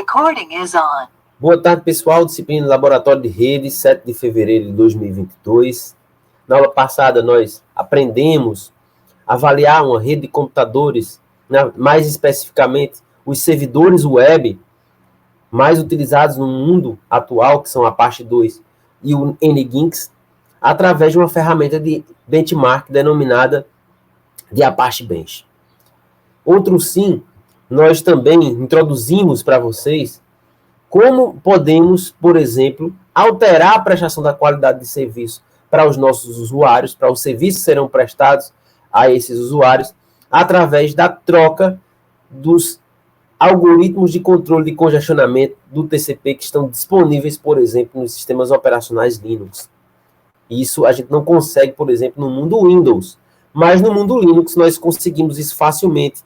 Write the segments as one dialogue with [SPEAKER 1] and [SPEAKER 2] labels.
[SPEAKER 1] Recording is on.
[SPEAKER 2] Boa tarde, pessoal. Disciplina Laboratório de Redes, 7 de fevereiro de 2022. Na aula passada, nós aprendemos a avaliar uma rede de computadores, mais especificamente, os servidores web mais utilizados no mundo atual, que são a Apache 2 e o NGINX, através de uma ferramenta de benchmark denominada de Apache Bench. Outro sim, nós também introduzimos para vocês como podemos, por exemplo, alterar a prestação da qualidade de serviço para os nossos usuários, para os serviços que serão prestados a esses usuários, através da troca dos algoritmos de controle de congestionamento do TCP que estão disponíveis, por exemplo, nos sistemas operacionais Linux. Isso a gente não consegue, por exemplo, no mundo Windows, mas no mundo Linux nós conseguimos isso facilmente,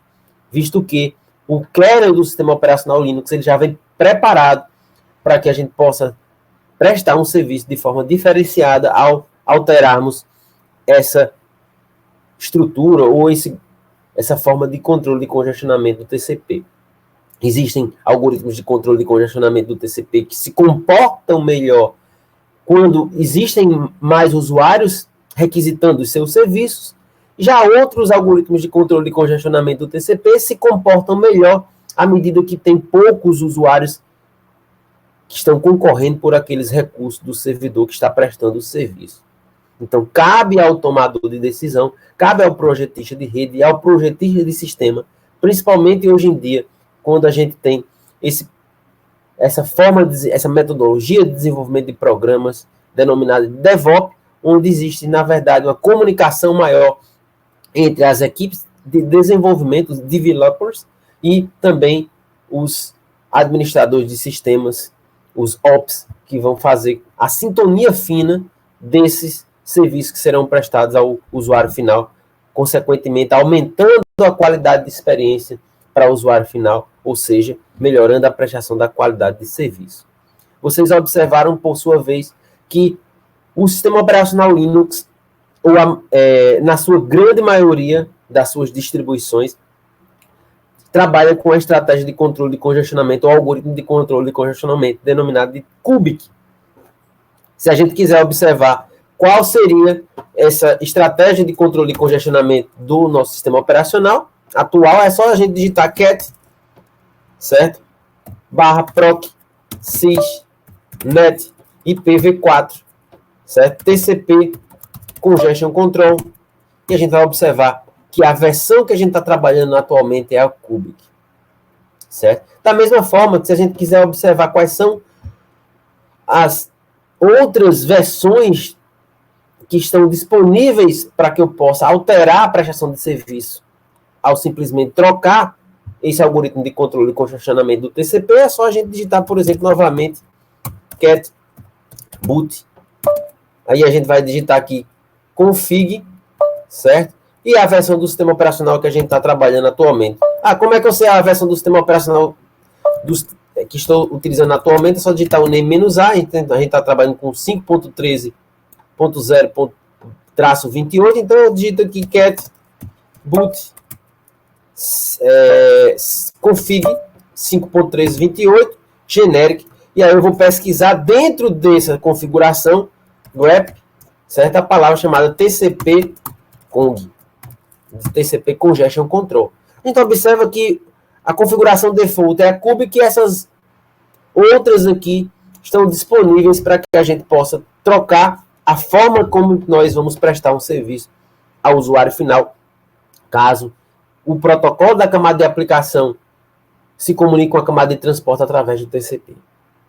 [SPEAKER 2] visto que o kernel do sistema operacional Linux ele já vem preparado para que a gente possa prestar um serviço de forma diferenciada ao alterarmos essa estrutura ou essa forma de controle de congestionamento do TCP. Existem algoritmos de controle de congestionamento do TCP que se comportam melhor quando existem mais usuários requisitando os seus serviços. Já outros algoritmos de controle de congestionamento do TCP se comportam melhor à medida que tem poucos usuários que estão concorrendo por aqueles recursos do servidor que está prestando o serviço. Então, cabe ao tomador de decisão, cabe ao projetista de rede e ao projetista de sistema, principalmente hoje em dia, quando a gente tem essa metodologia de desenvolvimento de programas denominada de DevOps, onde existe, na verdade, uma comunicação maior entre as equipes de desenvolvimento, developers, e também os administradores de sistemas, os Ops, que vão fazer a sintonia fina desses serviços que serão prestados ao usuário final, consequentemente aumentando a qualidade de experiência para o usuário final, ou seja, melhorando a prestação da qualidade de serviço. Vocês observaram, por sua vez, que o sistema operacional Linux, na sua grande maioria das suas distribuições, trabalha com a estratégia de controle de congestionamento, ou algoritmo de controle de congestionamento, denominado de QUBIC. Se a gente quiser observar qual seria essa estratégia de controle de congestionamento do nosso sistema operacional atual, é só a gente digitar cat, certo? /proc sys net IPv4, certo? TCP congestion control, e a gente vai observar que a versão que a gente está trabalhando atualmente é a QUBIC, certo? Da mesma forma que se a gente quiser observar quais são as outras versões que estão disponíveis para que eu possa alterar a prestação de serviço ao simplesmente trocar esse algoritmo de controle de congestionamento do TCP, é só a gente digitar, por exemplo, novamente cat boot. Aí a gente vai digitar aqui config, certo? E a versão do sistema operacional que a gente está trabalhando atualmente. Como é que eu sei a versão do sistema operacional que estou utilizando atualmente? É só digitar o name-a, então a gente está trabalhando com 5.13.0/28, então eu digito aqui cat boot config 5.13.28 generic, e aí eu vou pesquisar dentro dessa configuração grep, certo? A palavra chamada TCP Cong, TCP Congestion Control. Então observa que a configuração default é a QUBIC, e essas outras aqui estão disponíveis para que a gente possa trocar a forma como nós vamos prestar um serviço ao usuário final, caso o protocolo da camada de aplicação se comunique com a camada de transporte através do TCP.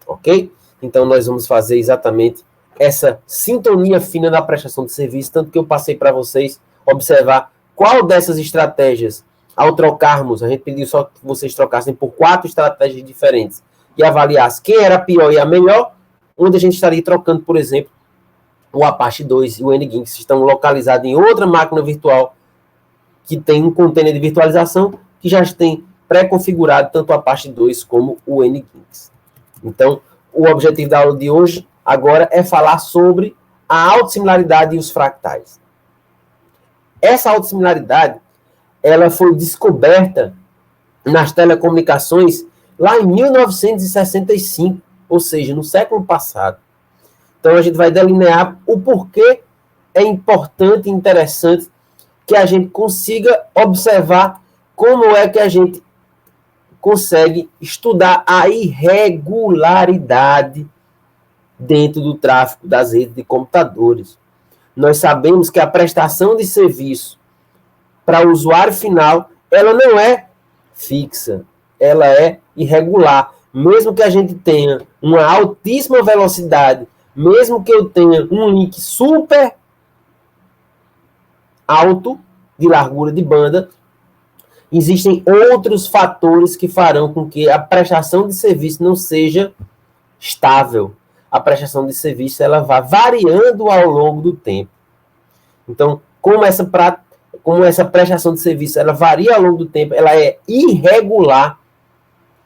[SPEAKER 2] Ok? Então, nós vamos fazer exatamente essa sintonia fina na prestação de serviço, tanto que eu passei para vocês observar qual dessas estratégias, ao trocarmos, a gente pediu só que vocês trocassem por 4 estratégias diferentes e avaliassem quem era a pior e a melhor, onde a gente estaria trocando, por exemplo, o Apache 2 e o NGINX estão localizados em outra máquina virtual que tem um container de virtualização que já tem pré-configurado tanto o Apache 2 como o NGINX. Então, o objetivo da aula de hoje agora é falar sobre a autossimilaridade e os fractais. Essa autossimilaridade, ela foi descoberta nas telecomunicações lá em 1965, ou seja, no século passado. Então, a gente vai delinear o porquê é importante e interessante que a gente consiga observar como é que a gente consegue estudar a irregularidade dentro do tráfego das redes de computadores. Nós sabemos que a prestação de serviço para o usuário final, ela não é fixa, ela é irregular. Mesmo que a gente tenha uma altíssima velocidade, mesmo que eu tenha um link super alto de largura de banda, existem outros fatores que farão com que a prestação de serviço não seja estável. A prestação de serviço ela vai variando ao longo do tempo. Então, como essa prestação de serviço ela varia ao longo do tempo, ela é irregular,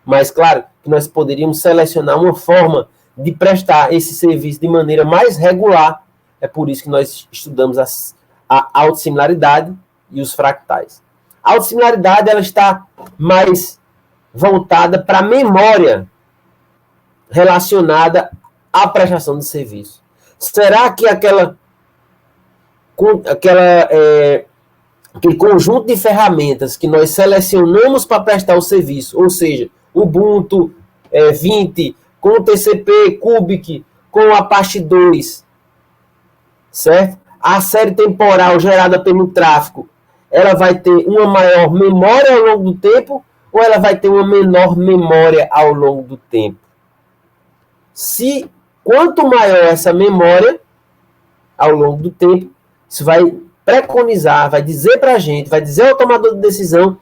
[SPEAKER 2] mas claro que nós poderíamos selecionar uma forma de prestar esse serviço de maneira mais regular. É por isso que nós estudamos a autossimilaridade e os fractais. A autossimilaridade ela está mais voltada para a memória relacionada à prestação de serviço. Será que aquele conjunto de ferramentas que nós selecionamos para prestar o serviço, ou seja, Ubuntu 20, com o TCP, Cubic, com o Apache 2, certo? A série temporal gerada pelo tráfego, ela vai ter uma maior memória ao longo do tempo ou ela vai ter uma menor memória ao longo do tempo? Quanto maior essa memória ao longo do tempo, isso vai preconizar, vai dizer para a gente, vai dizer ao tomador de decisão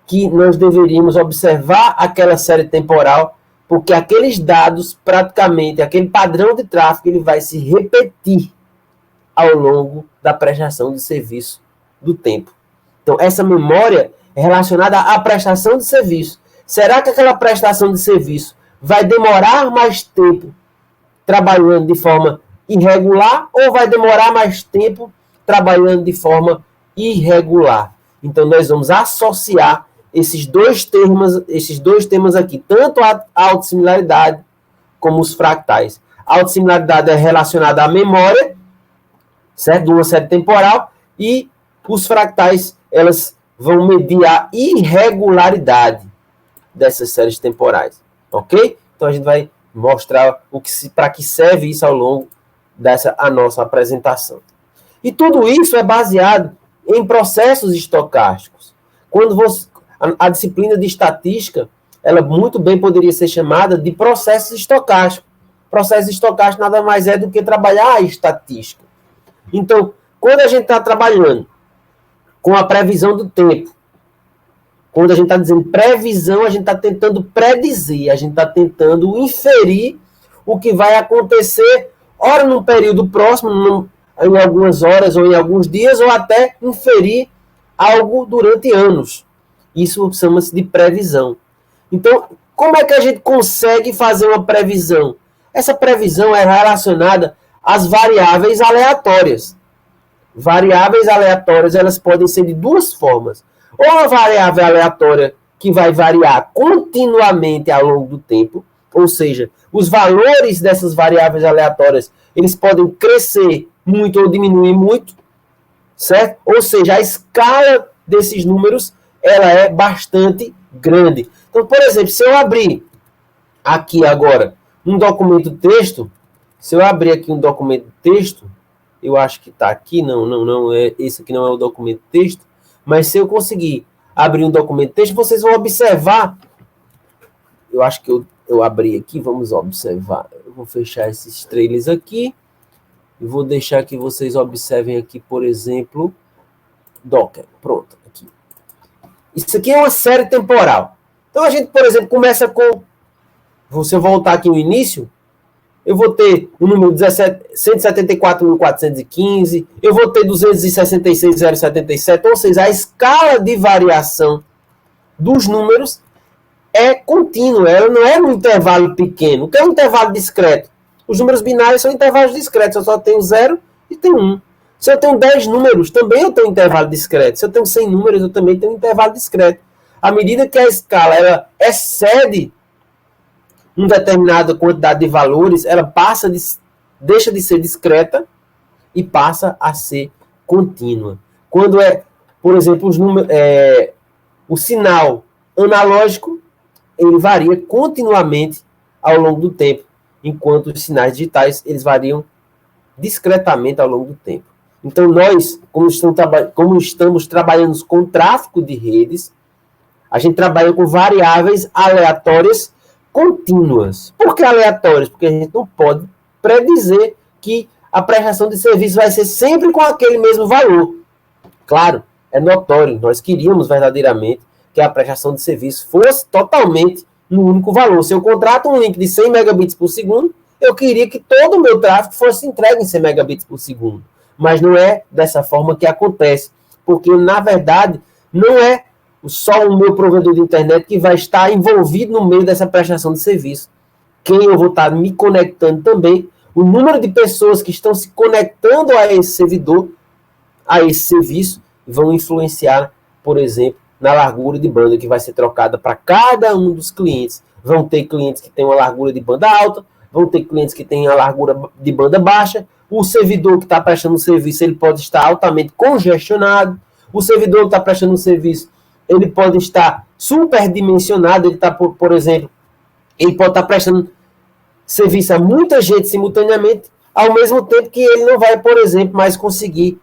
[SPEAKER 2] que nós deveríamos observar aquela série temporal, porque aqueles dados, praticamente, aquele padrão de tráfego, ele vai se repetir ao longo da prestação de serviço do tempo. Então, essa memória é relacionada à prestação de serviço. Será que aquela prestação de serviço vai demorar mais tempo trabalhando de forma irregular ou vai demorar mais tempo trabalhando de forma irregular? Então, nós vamos associar esses dois temas aqui, tanto a autossimilaridade como os fractais. A autossimilaridade é relacionada à memória, certo? De uma série temporal, e os fractais, elas vão medir a irregularidade dessas séries temporais, ok? Então, a gente vai mostrar para que serve isso ao longo a nossa apresentação. E tudo isso é baseado em processos estocásticos. Quando a disciplina de estatística, ela muito bem poderia ser chamada de processos estocásticos. Processo estocástico nada mais é do que trabalhar a estatística. Então, quando a gente está trabalhando com a previsão do tempo, quando a gente está dizendo previsão, a gente está tentando predizer, a gente está tentando inferir o que vai acontecer, ora num período próximo, em algumas horas ou em alguns dias, ou até inferir algo durante anos. Isso chama-se de previsão. Então, como é que a gente consegue fazer uma previsão? Essa previsão é relacionada às variáveis aleatórias. Variáveis aleatórias, elas podem ser de duas formas. Ou uma variável aleatória que vai variar continuamente ao longo do tempo, ou seja, os valores dessas variáveis aleatórias, eles podem crescer muito ou diminuir muito, certo? Ou seja, a escala desses números, ela é bastante grande. Então, por exemplo, se eu abrir aqui agora um documento texto, se eu abrir aqui um documento texto, eu acho que está aqui, não, esse aqui não é o documento texto, mas se eu conseguir abrir um documento texto, vocês vão observar, eu acho que eu abri aqui, vamos observar, eu vou fechar esses trailers aqui, e vou deixar que vocês observem aqui, por exemplo, Docker, pronto, aqui. Isso aqui é uma série temporal. Então, a gente, por exemplo, começa com... Se eu voltar aqui no início, eu vou ter o número 174.415, eu vou ter 266.077, ou seja, a escala de variação dos números é contínua, ela não é num intervalo pequeno. O que é um intervalo discreto? Os números binários são intervalos discretos, eu só tenho 0 e tenho 1. Se eu tenho 10 números, também eu tenho intervalo discreto. Se eu tenho 100 números, eu também tenho intervalo discreto. À medida que a escala ela excede uma determinada quantidade de valores, ela deixa de ser discreta e passa a ser contínua. Quando por exemplo, o sinal analógico, ele varia continuamente ao longo do tempo, enquanto os sinais digitais, eles variam discretamente ao longo do tempo. Então, nós, como estamos trabalhando com tráfego de redes, a gente trabalha com variáveis aleatórias contínuas. Por que aleatórias? Porque a gente não pode predizer que a prestação de serviço vai ser sempre com aquele mesmo valor. Claro, é notório, nós queríamos verdadeiramente que a prestação de serviço fosse totalmente no único valor. Se eu contrato um link de 100 megabits por segundo, eu queria que todo o meu tráfego fosse entregue em 100 megabits por segundo. Mas não é dessa forma que acontece, porque, na verdade, não é só o meu provedor de internet que vai estar envolvido no meio dessa prestação de serviço. Quem eu vou estar me conectando também, o número de pessoas que estão se conectando a esse servidor, a esse serviço, vão influenciar, por exemplo, na largura de banda que vai ser trocada para cada um dos clientes. Vão ter clientes que têm uma largura de banda alta, vão ter clientes que têm a largura de banda baixa. O servidor que está prestando o serviço, ele pode estar altamente congestionado. O servidor que está prestando o serviço, ele pode estar superdimensionado. Ele está, por exemplo, ele pode estar prestando serviço a muita gente simultaneamente, ao mesmo tempo que ele não vai, por exemplo, mais conseguir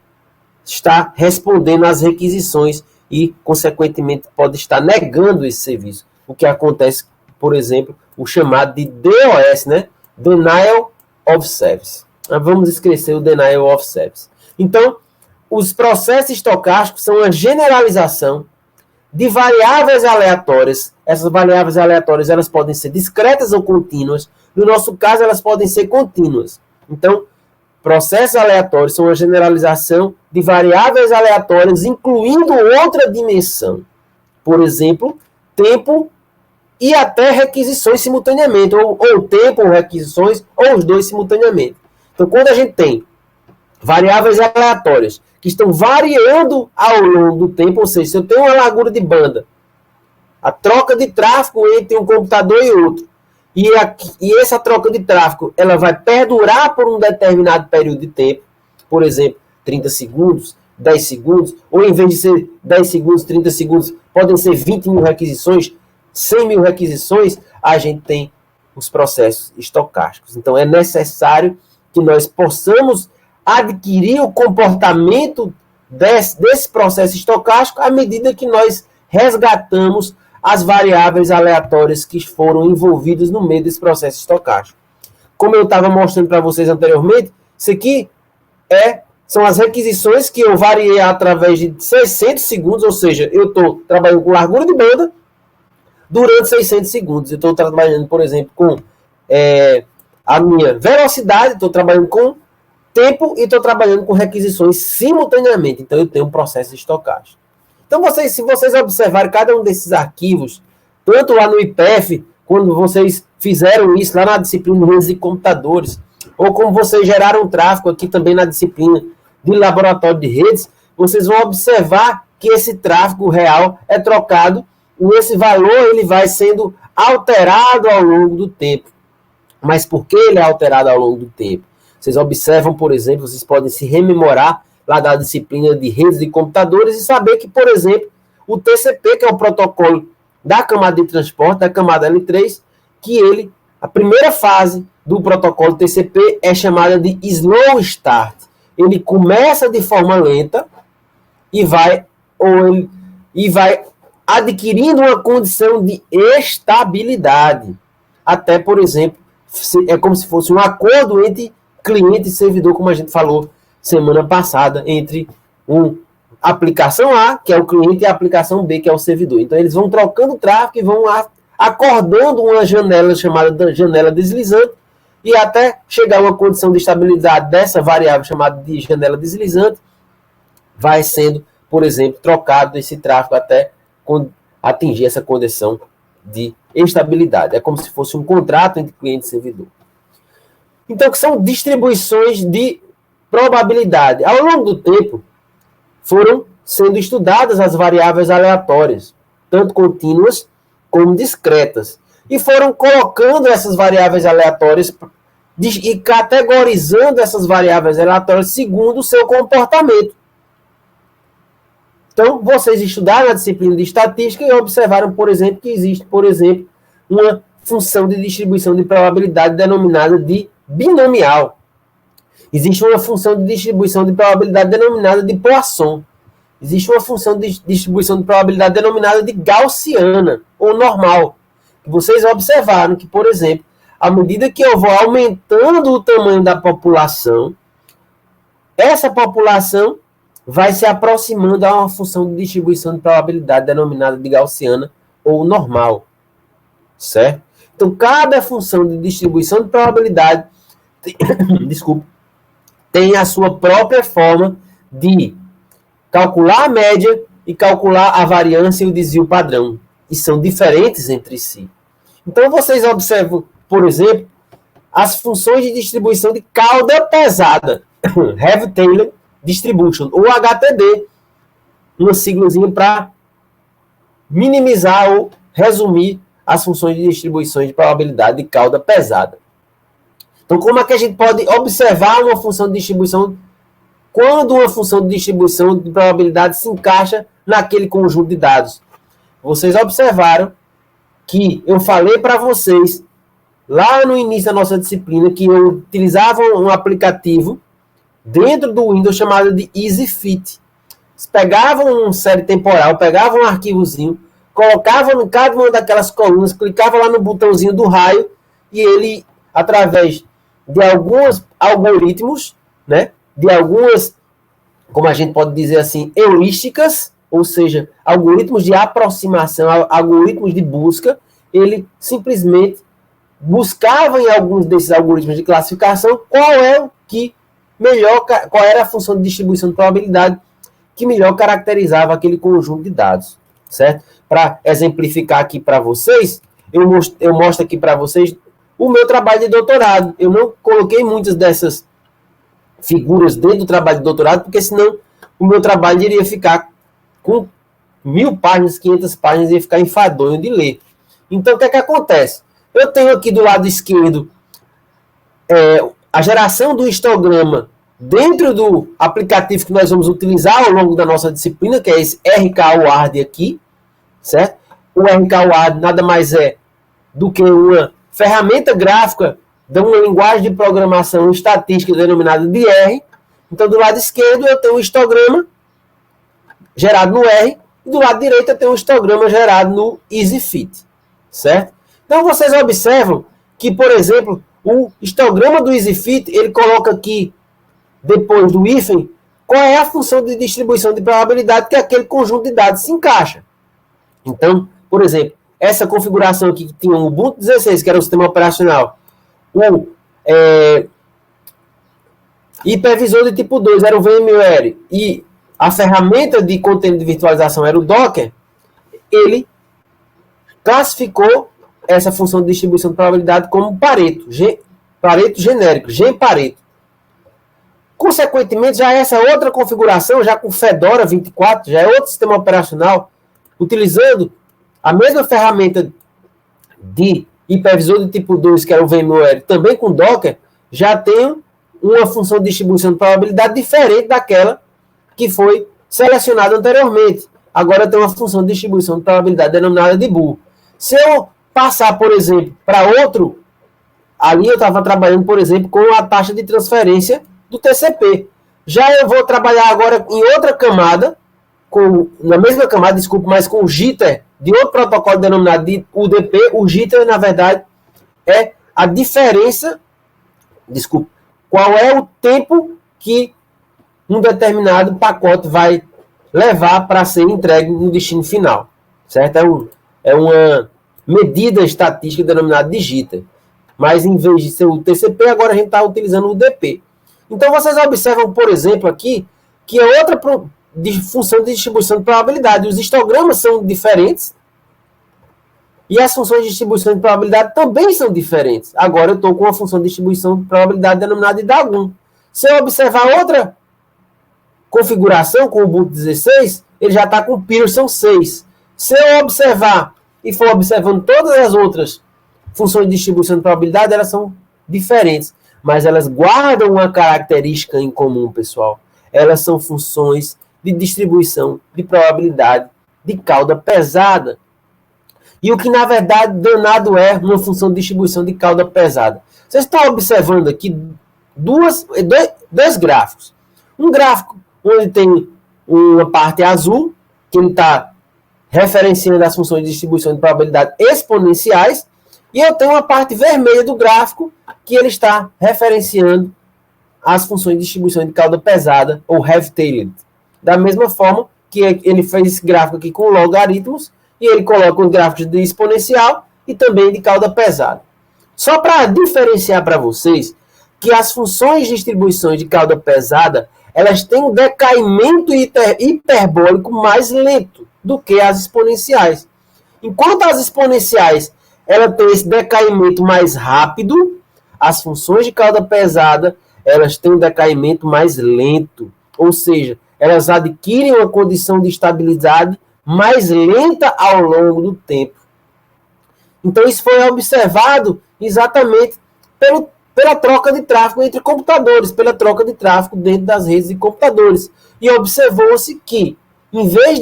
[SPEAKER 2] estar respondendo às requisições e, consequentemente, pode estar negando esse serviço. O que acontece, por exemplo, o chamado de DOS, né? Denial of Service. Vamos esquecer o Denial of Service. Então, os processos estocásticos são uma generalização de variáveis aleatórias. Essas variáveis aleatórias, elas podem ser discretas ou contínuas. No nosso caso, elas podem ser contínuas. Então, processos aleatórios são uma generalização de variáveis aleatórias, incluindo outra dimensão. Por exemplo, tempo e até requisições simultaneamente, ou tempo, ou requisições, ou os dois simultaneamente. Então, quando a gente tem variáveis aleatórias que estão variando ao longo do tempo, ou seja, se eu tenho uma largura de banda, a troca de tráfego entre um computador e outro, e essa troca de tráfego ela vai perdurar por um determinado período de tempo, por exemplo, 30 segundos, 10 segundos, ou em vez de ser 10 segundos, 30 segundos, podem ser 20 mil requisições, 100 mil requisições, a gente tem os processos estocásticos. Então, é necessário que nós possamos adquirir o comportamento desse processo estocástico à medida que nós resgatamos as variáveis aleatórias que foram envolvidas no meio desse processo estocástico. Como eu estava mostrando para vocês anteriormente, isso aqui são as requisições que eu variei através de 600 segundos, ou seja, eu estou trabalhando com largura de banda durante 600 segundos. Eu estou trabalhando, por exemplo, com a minha velocidade, estou trabalhando com tempo e estou trabalhando com requisições simultaneamente. Então, eu tenho um processo estocástico. Então, se vocês observarem cada um desses arquivos, tanto lá no IPEF, quando vocês fizeram isso lá na disciplina de redes de computadores, ou como vocês geraram tráfego aqui também na disciplina de laboratório de redes, vocês vão observar que esse tráfego real é trocado e esse valor ele vai sendo alterado ao longo do tempo. Mas por que ele é alterado ao longo do tempo? Vocês observam, por exemplo, vocês podem se rememorar lá da disciplina de redes de computadores e saber que, por exemplo, o TCP, que é o protocolo da camada de transporte, da camada L3, que a primeira fase do protocolo TCP é chamada de slow start. Ele começa de forma lenta e vai adquirindo uma condição de estabilidade. Até, por exemplo, é como se fosse um acordo entre cliente e servidor, como a gente falou semana passada, entre a aplicação A, que é o cliente, e a aplicação B, que é o servidor. Então, eles vão trocando tráfego e vão acordando uma janela chamada janela deslizante, e até chegar a uma condição de estabilidade dessa variável chamada de janela deslizante, vai sendo, por exemplo, trocado esse tráfego até atingir essa condição de estabilidade. É como se fosse um contrato entre cliente e servidor. Então, que são distribuições de probabilidade. Ao longo do tempo, foram sendo estudadas as variáveis aleatórias. tanto contínuas como discretas. E foram colocando essas variáveis aleatórias e categorizando essas variáveis aleatórias segundo o seu comportamento. Então, vocês estudaram a disciplina de estatística e observaram, por exemplo, que existe, por exemplo, uma função de distribuição de probabilidade denominada de binomial. Existe uma função de distribuição de probabilidade denominada de Poisson. Existe uma função de distribuição de probabilidade denominada de gaussiana, ou normal. Vocês observaram que, por exemplo, à medida que eu vou aumentando o tamanho da população, essa população vai se aproximando a uma função de distribuição de probabilidade denominada de gaussiana, ou normal. Certo? Então, cada função de distribuição de probabilidade tem a sua própria forma de calcular a média e calcular a variância e o desvio padrão. E são diferentes entre si. Então, vocês observam, por exemplo, as funções de distribuição de cauda pesada, Heavy-Tailed Distribution, ou HTD, uma siglazinha para minimizar ou resumir as funções de distribuição de probabilidade de cauda pesada. Então, como é que a gente pode observar uma função de distribuição quando uma função de distribuição de probabilidade se encaixa naquele conjunto de dados? Vocês observaram que eu falei para vocês, lá no início da nossa disciplina, que eu utilizava um aplicativo dentro do Windows chamado de EasyFit. Eles pegavam uma série temporal, pegavam um arquivozinho, colocavam em cada uma daquelas colunas, clicavam lá no botãozinho do raio e ele, através de alguns algoritmos, né, de algumas, como a gente pode dizer assim, heurísticas, ou seja, algoritmos de aproximação, algoritmos de busca, ele simplesmente buscava em alguns desses algoritmos de classificação qual era a função de distribuição de probabilidade que melhor caracterizava aquele conjunto de dados, certo? Para exemplificar aqui para vocês, eu mostro aqui para vocês o meu trabalho de doutorado. Eu não coloquei muitas dessas figuras dentro do trabalho de doutorado, porque senão o meu trabalho iria ficar com 1000 páginas, 500 páginas, ia ficar enfadonho de ler. Então, o que é que acontece? Eu tenho aqui do lado esquerdo a geração do histograma dentro do aplicativo que nós vamos utilizar ao longo da nossa disciplina, que é esse RKUARD aqui, certo? O RKUARD nada mais é do que uma ferramenta gráfica de uma linguagem de programação estatística denominada de R. Então, do lado esquerdo, eu tenho um histograma gerado no R, e do lado direito eu tenho um histograma gerado no EasyFit, certo? Então, vocês observam que, por exemplo, o histograma do EasyFit, ele coloca aqui, depois do hífen, qual é a função de distribuição de probabilidade que aquele conjunto de dados se encaixa. Então, por exemplo, essa configuração aqui que tinha o Ubuntu 16, que era o sistema operacional, o hipervisor de tipo 2 era o VMware e a ferramenta de container de virtualização era o Docker, ele classificou essa função de distribuição de probabilidade como Pareto, Pareto genérico, Gen-Pareto. Consequentemente, já essa outra configuração, já com Fedora 24, já é outro sistema operacional, utilizando a mesma ferramenta de hipervisor de tipo 2, que era o VMware, também com Docker, já tem uma função de distribuição de probabilidade diferente daquela que foi selecionada anteriormente. Agora tem uma função de distribuição de probabilidade denominada de Boole. Se eu passar, por exemplo, para outro, ali eu estava trabalhando, por exemplo, com a taxa de transferência do TCP. Já eu vou trabalhar agora em outra camada, na mesma camada, desculpa, mas com o jitter de outro protocolo denominado de UDP. O jitter, na verdade, é a diferença, qual é o tempo que um determinado pacote vai levar para ser entregue no destino final, certo? É uma medida estatística denominada de jitter. Mas em vez de ser o TCP, agora a gente está utilizando o UDP. Então vocês observam, por exemplo, aqui, que é outra função de distribuição de probabilidade. Os histogramas são diferentes e as funções de distribuição de probabilidade também são diferentes. Agora eu estou com uma função de distribuição de probabilidade denominada de DAGUM. Se eu observar outra configuração com o Ubuntu 16, ele já está com Pearson 6. Se eu observar e for observando todas as outras funções de distribuição de probabilidade, elas são diferentes, mas elas guardam uma característica em comum, pessoal. Elas são funções de distribuição de probabilidade de cauda pesada. E o que, na verdade, danado é uma função de distribuição de cauda pesada. Vocês estão observando aqui dois gráficos. Um gráfico onde tem uma parte azul, que ele está referenciando as funções de distribuição de probabilidade exponenciais, e eu tenho uma parte vermelha do gráfico, que ele está referenciando as funções de distribuição de cauda pesada, ou heavy-tailed. Da mesma forma que ele fez esse gráfico aqui com logaritmos, e ele coloca os gráficos de exponencial e também de cauda pesada. Só para diferenciar para vocês que as funções de distribuição de cauda pesada, elas têm um decaimento hiperbólico mais lento do que as exponenciais. Enquanto as exponenciais ela tem esse decaimento mais rápido, as funções de cauda pesada elas têm um decaimento mais lento, ou seja, elas adquirem uma condição de estabilidade mais lenta ao longo do tempo. Então isso foi observado exatamente pela troca de tráfego entre computadores, pela troca de tráfego dentro das redes de computadores. E observou-se que, em vez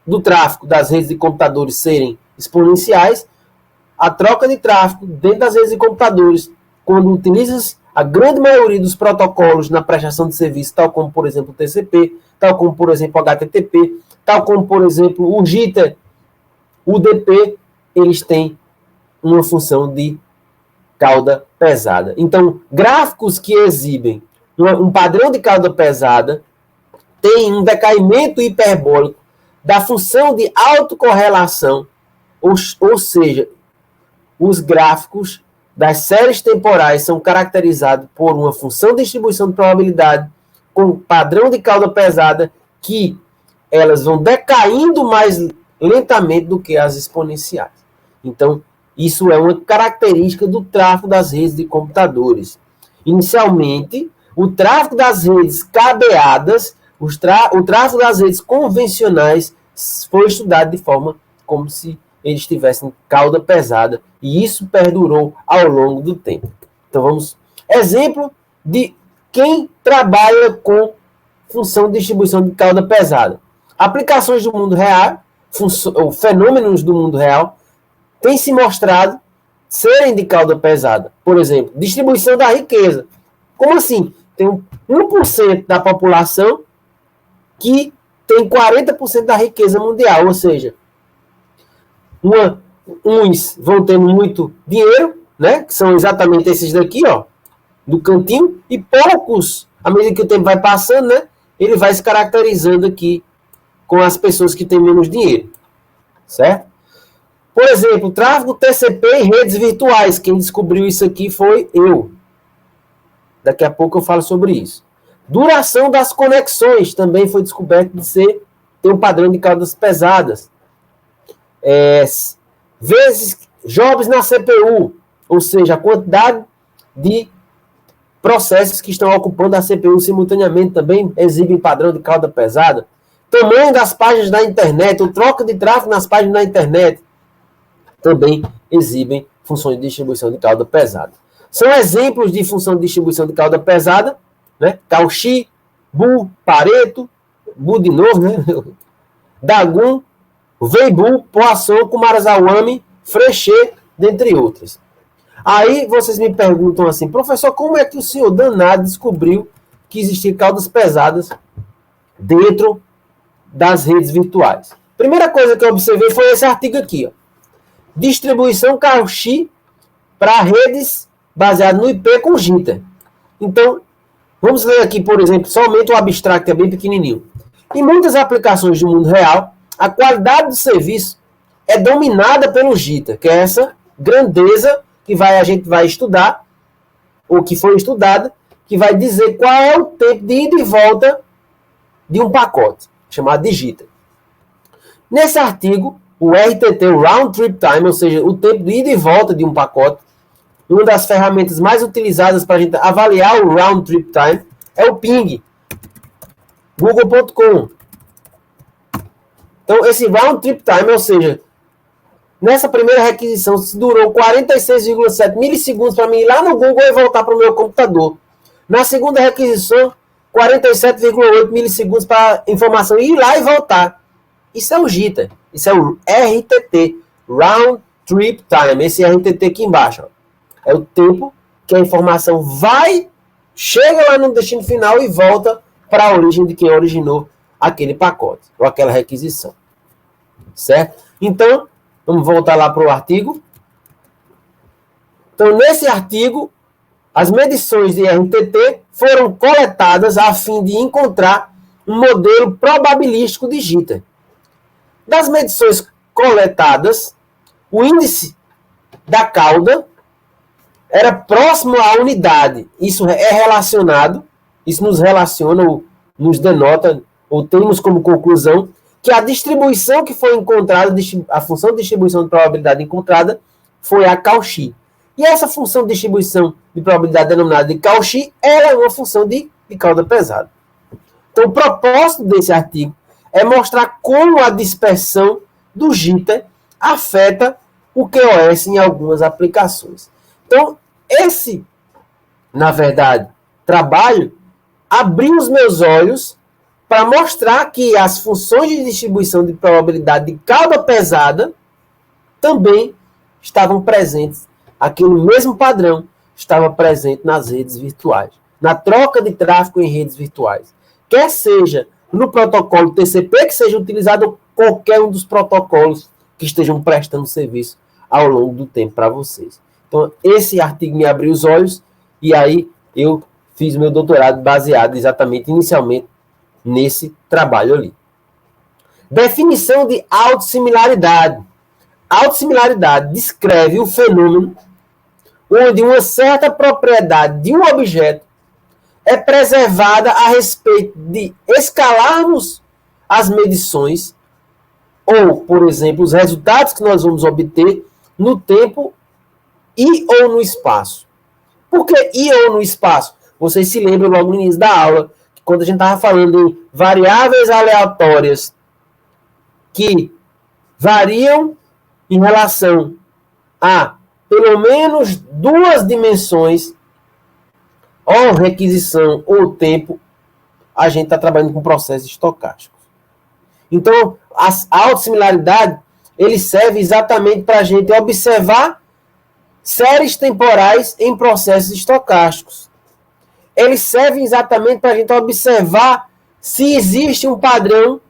[SPEAKER 2] do tráfego das redes de computadores serem exponenciais, a troca de tráfego dentro das redes de computadores, quando utiliza a grande maioria dos protocolos na prestação de serviço, tal como, por exemplo, o TCP, tal como, por exemplo, o HTTP, tal como, por exemplo, o Jitter, o UDP, eles têm uma função de cauda pesada. Então, gráficos que exibem um padrão de cauda pesada têm um decaimento hiperbólico da função de autocorrelação, ou seja, os gráficos das séries temporais são caracterizados por uma função de distribuição de probabilidade com padrão de cauda pesada que elas vão decaindo mais lentamente do que as exponenciais. Então, isso é uma característica do tráfego das redes de computadores. Inicialmente, o tráfego das redes cabeadas, o tráfego das redes convencionais foi estudado de forma como se eles tivessem cauda pesada, e isso perdurou ao longo do tempo. Então, vamos... Exemplo de quem trabalha com função de distribuição de cauda pesada. Aplicações do mundo real, ou fenômenos do mundo real, têm se mostrado serem de cauda pesada. Por exemplo, distribuição da riqueza. Como assim? Tem 1% da população que tem 40% da riqueza mundial, ou seja, uns vão tendo muito dinheiro, né, que são exatamente esses daqui, ó, do cantinho, e poucos, à medida que o tempo vai passando, né, ele vai se caracterizando aqui com as pessoas que têm menos dinheiro, certo? Por exemplo, tráfego TCP em redes virtuais. Quem descobriu isso aqui foi eu. Daqui a pouco eu falo sobre isso. Duração das conexões também foi descoberto de ter um padrão de caudas pesadas. Vezes jobs na CPU, ou seja, a quantidade de processos que estão ocupando a CPU simultaneamente também exibem padrão de cauda pesada. Tamanho das páginas da internet, o troca de tráfego nas páginas da internet também exibem funções de distribuição de cauda pesada. São exemplos de função de distribuição de cauda pesada, né? Cauchy, Bu, Pareto, Bu de novo, né? Dagun, Weibull, Poisson, Kumarazawa, Frechet, dentre outras. Aí vocês me perguntam assim, professor, como é que o senhor danado descobriu que existiam caudas pesadas dentro das redes virtuais? Primeira coisa que eu observei foi esse artigo aqui, ó. Distribuição Cauchy para redes baseadas no IP com Jitter. Então, vamos ler aqui, por exemplo, somente o abstract, que é bem pequenininho. Em muitas aplicações do mundo real, a qualidade do serviço é dominada pelo Jitter, que é essa grandeza que a gente vai estudar, ou que foi estudada, que vai dizer qual é o tempo de ida e volta de um pacote, chamado de Jitter. Nesse artigo, o RTT, o Round Trip Time, ou seja, o tempo de ida e volta de um pacote, uma das ferramentas mais utilizadas para a gente avaliar o Round Trip Time é o Ping. Google.com. Então, esse round trip time, ou seja, nessa primeira requisição, se durou 46,7 milissegundos para mim ir lá no Google e voltar para o meu computador. Na segunda requisição, 47,8 milissegundos para a informação ir lá e voltar. Isso é o JITTR. Isso é o RTT, Round Trip Time. Esse RTT aqui embaixo. Ó. É o tempo que a informação vai, chega lá no destino final e volta para a origem de quem originou aquele pacote ou aquela requisição. Certo? Então, vamos voltar lá para o artigo. Então, nesse artigo, as medições de RTT foram coletadas a fim de encontrar um modelo probabilístico de JITTR. Das medições coletadas, o índice da cauda era próximo à unidade. Isso é relacionado, isso nos relaciona, ou nos denota, ou temos como conclusão, que a distribuição que foi encontrada, a função de distribuição de probabilidade encontrada, foi a Cauchy. E essa função de distribuição de probabilidade denominada de Cauchy, ela é uma função de cauda pesada. Então, o propósito desse artigo é mostrar como a dispersão do JITTR afeta o QoS em algumas aplicações. Então, esse, na verdade, trabalho abriu os meus olhos para mostrar que as funções de distribuição de probabilidade de cauda pesada também estavam presentes. Aquele mesmo padrão estava presente nas redes virtuais, na troca de tráfego em redes virtuais. Quer seja no protocolo TCP, que seja utilizado qualquer um dos protocolos que estejam prestando serviço ao longo do tempo para vocês. Então, esse artigo me abriu os olhos e aí eu fiz meu doutorado baseado exatamente, inicialmente, nesse trabalho ali. Definição de autossimilaridade. Autossimilaridade descreve o fenômeno onde uma certa propriedade de um objeto é preservada a respeito de escalarmos as medições ou, por exemplo, os resultados que nós vamos obter no tempo e ou no espaço. Por que e ou no espaço? Vocês se lembram logo no início da aula, que quando a gente estava falando em variáveis aleatórias que variam em relação a pelo menos duas dimensões, ou requisição ou tempo, a gente está trabalhando com processos estocásticos. Então, a autossimilaridade, ele serve exatamente para a gente observar séries temporais em processos estocásticos. Eles servem exatamente para a gente observar se existe um padrão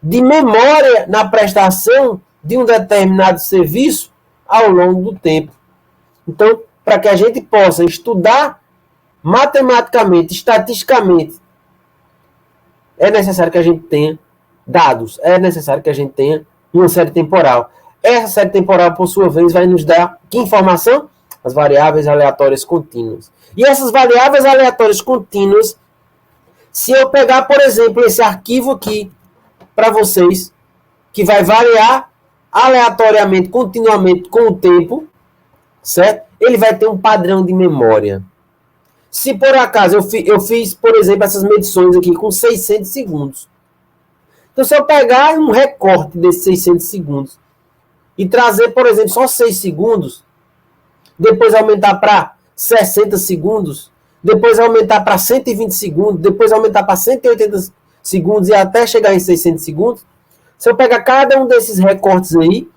[SPEAKER 2] de memória na prestação de um determinado serviço ao longo do tempo. Então, para que a gente possa estudar matematicamente, estatisticamente, é necessário que a gente tenha dados, é necessário que a gente tenha uma série temporal. Essa série temporal, por sua vez, vai nos dar que informação? As variáveis aleatórias contínuas. E essas variáveis aleatórias contínuas, se eu pegar, por exemplo, esse arquivo aqui para vocês, que vai variar aleatoriamente, continuamente com o tempo, certo? Ele vai ter um padrão de memória. Se por acaso eu fiz, por exemplo, essas medições aqui com 600 segundos. Então, se eu pegar um recorte desses 600 segundos e trazer, por exemplo, só 6 segundos, depois aumentar para 60 segundos, depois aumentar para 120 segundos, depois aumentar para 180 segundos e até chegar em 600 segundos, se eu pegar cada um desses recortes aí,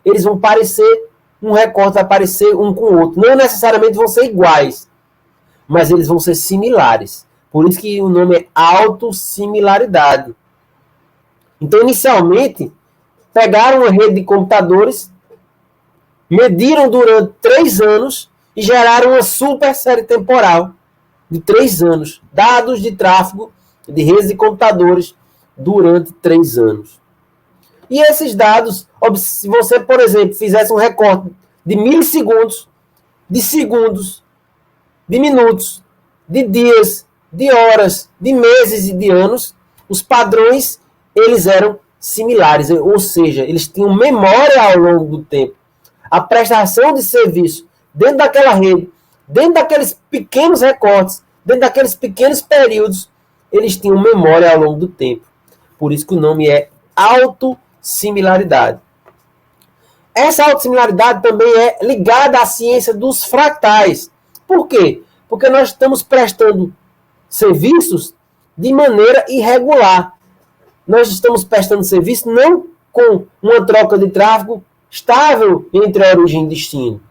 [SPEAKER 2] eles vão parecer, um recorte vai parecer um com o outro. Não necessariamente vão ser iguais, mas eles vão ser similares. Por isso que o nome é autossimilaridade. Então, inicialmente, pegaram uma rede de computadores, mediram durante 3 anos e geraram uma super série temporal de 3 anos. Dados de tráfego de redes de computadores durante 3 anos. E esses dados, se você, por exemplo, fizesse um recorte de milissegundos, de segundos, de minutos, de dias, de horas, de meses e de anos, os padrões, eles eram similares, ou seja, eles tinham memória ao longo do tempo. A prestação de serviço dentro daquela rede, dentro daqueles pequenos recortes, dentro daqueles pequenos períodos, eles tinham memória ao longo do tempo. Por isso que o nome é autossimilaridade. Essa autossimilaridade também é ligada à ciência dos fractais. Por quê? Porque nós estamos prestando serviços de maneira irregular. Nós estamos prestando serviço não com uma troca de tráfego estável entre a origem e destino.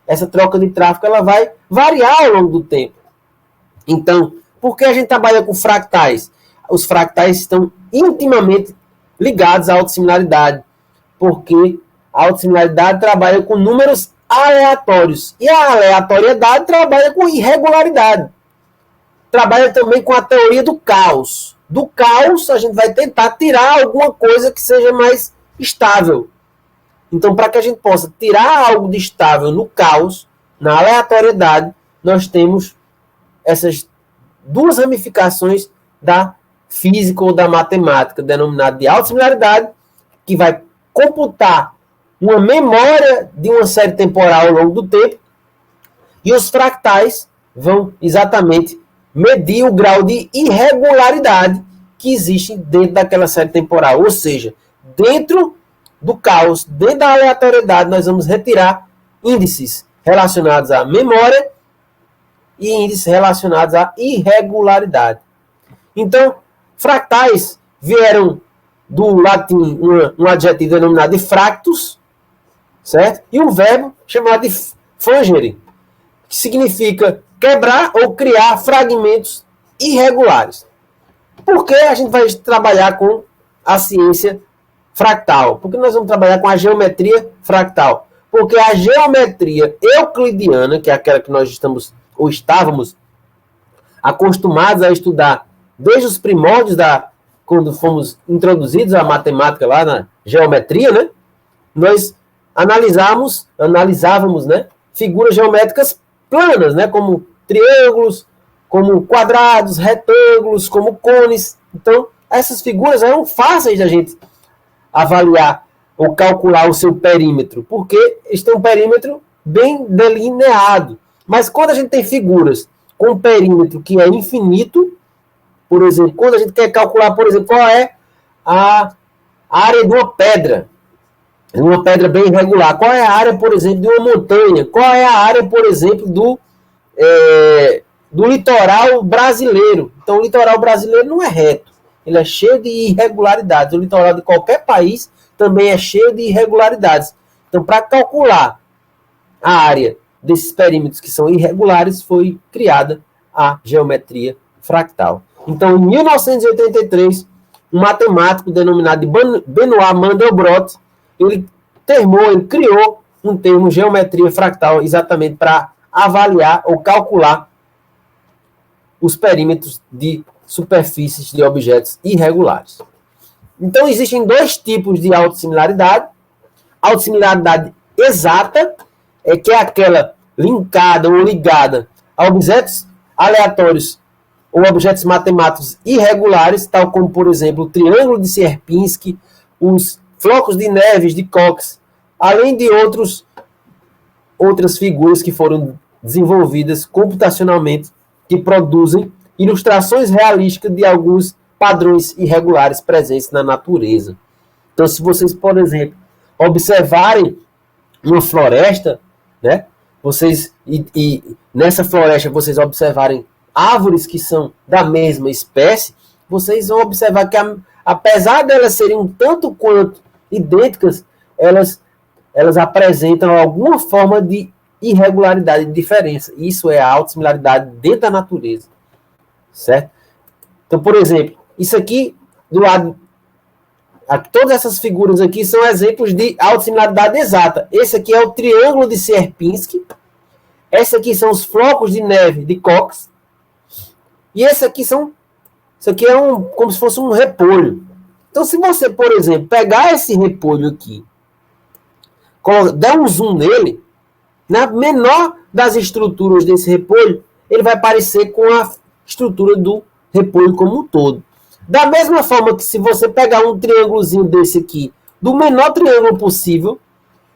[SPEAKER 2] Essa troca de tráfego ela vai variar ao longo do tempo. Então, por que a gente trabalha com fractais? Os fractais estão intimamente ligados à autossimilaridade, porque a autossimilaridade trabalha com números aleatórios e a aleatoriedade trabalha com irregularidade. Trabalha também com a teoria do caos. Do caos, a gente vai tentar tirar alguma coisa que seja mais estável. Então, para que a gente possa tirar algo de estável no caos, na aleatoriedade, nós temos essas duas ramificações da física ou da matemática, denominada de autossimilaridade, que vai computar uma memória de uma série temporal ao longo do tempo, e os fractais vão exatamente medir o grau de irregularidade que existe dentro daquela série temporal. Ou seja, dentro do caos, dentro da aleatoriedade, nós vamos retirar índices relacionados à memória e índices relacionados à irregularidade. Então, fractais vieram do latim um adjetivo denominado de fractus, certo? E um verbo chamado de fungere, que significa quebrar ou criar fragmentos irregulares. Por que a gente vai trabalhar com a ciência fractal? Porque nós vamos trabalhar com a geometria fractal. Porque a geometria euclidiana, que é aquela que nós estávamos acostumados a estudar desde os primórdios quando fomos introduzidos à matemática lá na geometria, né? Nós analisávamos, né, figuras geométricas planas, né, como triângulos, como quadrados, retângulos, como cones. Então, essas figuras eram fáceis de a gente avaliar ou calcular o seu perímetro, porque eles têm um perímetro bem delineado. Mas quando a gente tem figuras com um perímetro que é infinito, por exemplo, quando a gente quer calcular, por exemplo, qual é a área de uma pedra bem irregular, qual é a área, por exemplo, de uma montanha, qual é a área, por exemplo, do litoral brasileiro. Então, o litoral brasileiro não é reto, ele é cheio de irregularidades. O litoral de qualquer país também é cheio de irregularidades. Então, para calcular a área desses perímetros que são irregulares, foi criada a geometria fractal. Então, em 1983, um matemático denominado de Benoit Mandelbrot, ele criou um termo geometria fractal exatamente para avaliar ou calcular os perímetros de superfícies de objetos irregulares. Então, existem dois tipos de autossimilaridade. A autossimilaridade exata, que é aquela linkada ou ligada a objetos aleatórios ou objetos matemáticos irregulares, tal como, por exemplo, o triângulo de Sierpinski, os flocos de neve de Cox, além de outras figuras que foram desenvolvidas computacionalmente, que produzem ilustrações realísticas de alguns padrões irregulares presentes na natureza. Então, se vocês, por exemplo, observarem uma floresta, né, e nessa floresta vocês observarem árvores que são da mesma espécie, vocês vão observar que, apesar de elas serem um tanto quanto idênticas, elas apresentam alguma forma de irregularidade, de diferença. Isso é a autossimilaridade dentro da natureza. Certo? Então, por exemplo, isso aqui, do lado, todas essas figuras aqui são exemplos de autossimilaridade exata. Esse aqui é o triângulo de Sierpinski. Esse aqui são os flocos de neve de Cox. E isso aqui é como se fosse um repolho. Então, se você, por exemplo, pegar esse repolho aqui, der um zoom nele, na menor das estruturas desse repolho, ele vai parecer com a estrutura do repolho como um todo. Da mesma forma que se você pegar um triângulozinho desse aqui, do menor triângulo possível,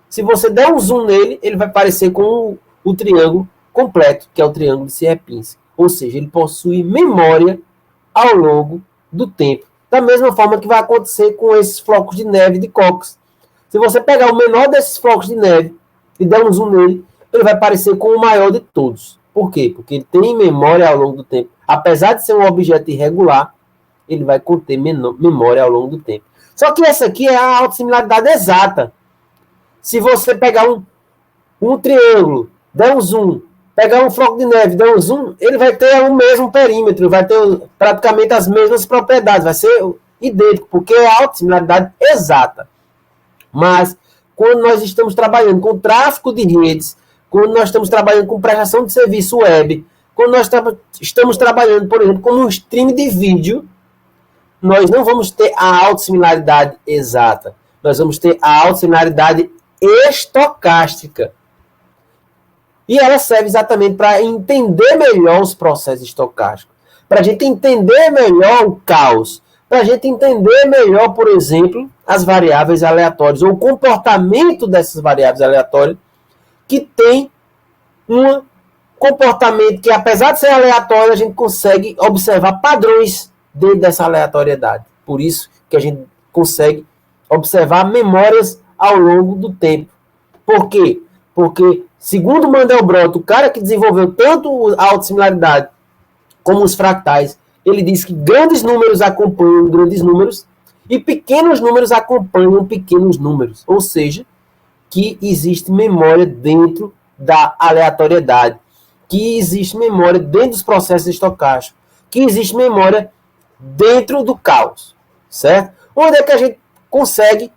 [SPEAKER 2] se você der um zoom nele, ele vai parecer com o triângulo completo, que é o triângulo de Sierpinski. Ou seja, ele possui memória ao longo do tempo. Da mesma forma que vai acontecer com esses flocos de neve de Koch. Se você pegar o menor desses flocos de neve e der um zoom nele, ele vai parecer com o maior de todos. Por quê? Porque ele tem memória ao longo do tempo. Apesar de ser um objeto irregular, ele vai conter memória ao longo do tempo. Só que essa aqui é a autossimilaridade exata. Se você pegar um triângulo, der um zoom, pegar um floco de neve, der um zoom, ele vai ter o mesmo perímetro, vai ter praticamente as mesmas propriedades, vai ser idêntico, porque é a autossimilaridade exata. Mas, quando nós estamos trabalhando com tráfego de redes, quando nós estamos trabalhando com prestação de serviço web, quando nós estamos trabalhando, por exemplo, com um stream de vídeo, nós não vamos ter a autossimilaridade exata. Nós vamos ter a autossimilaridade estocástica. E ela serve exatamente para entender melhor os processos estocásticos, para a gente entender melhor o caos, para a gente entender melhor, por exemplo, as variáveis aleatórias, ou o comportamento dessas variáveis aleatórias, que tem um comportamento que, apesar de ser aleatório, a gente consegue observar padrões dentro dessa aleatoriedade. Por isso que a gente consegue observar memórias ao longo do tempo. Por quê? Porque, segundo Mandelbrot, o cara que desenvolveu tanto a autossimilaridade como os fractais, ele diz que grandes números acompanham grandes números e pequenos números acompanham pequenos números. Ou seja, que existe memória dentro da aleatoriedade, que existe memória dentro dos processos estocásticos, que existe memória dentro do caos, certo? Onde é que a gente consegue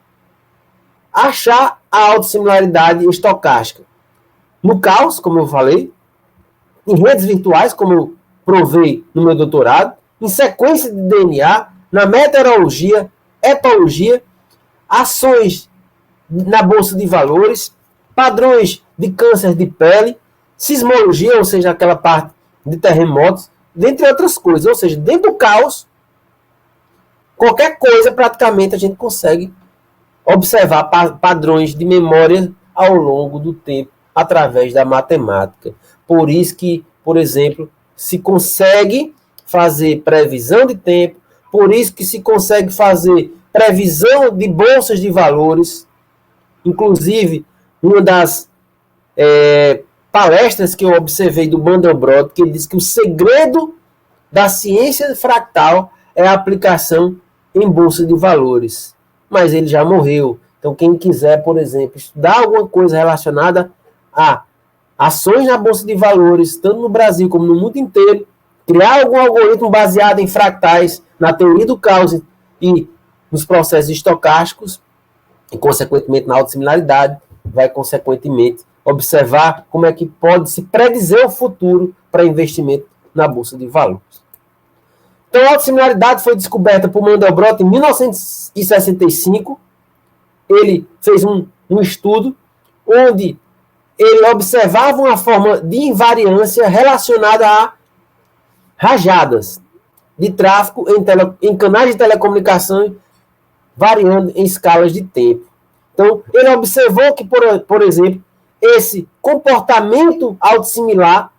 [SPEAKER 2] achar a autossimilaridade estocástica? No caos, como eu falei, em redes virtuais, como eu provei no meu doutorado, em sequência de DNA, na meteorologia, etologia, ações na bolsa de valores, padrões de câncer de pele, sismologia, ou seja, aquela parte de terremotos, dentre outras coisas. Ou seja, dentro do caos, qualquer coisa praticamente a gente consegue observar padrões de memória ao longo do tempo através da matemática. Por isso que, por exemplo, se consegue fazer previsão de tempo, por isso que se consegue fazer previsão de bolsas de valores. Inclusive, uma das palestras que eu observei do Mandelbrot, que ele diz que o segredo da ciência fractal é a aplicação em bolsa de valores. Mas ele já morreu. Então, quem quiser, por exemplo, estudar alguma coisa relacionada a ações na bolsa de valores, tanto no Brasil como no mundo inteiro, criar algum algoritmo baseado em fractais, na teoria do caos e nos processos estocásticos, e, consequentemente, na autossimilaridade, vai, consequentemente, observar como é que pode se predizer o futuro para investimento na bolsa de valores. Então, a autossimilaridade foi descoberta por Mandelbrot em 1965. Ele fez um estudo onde ele observava uma forma de invariância relacionada a rajadas de tráfego em canais de telecomunicação variando em escalas de tempo. Então, ele observou que, por exemplo, esse comportamento autossimilar,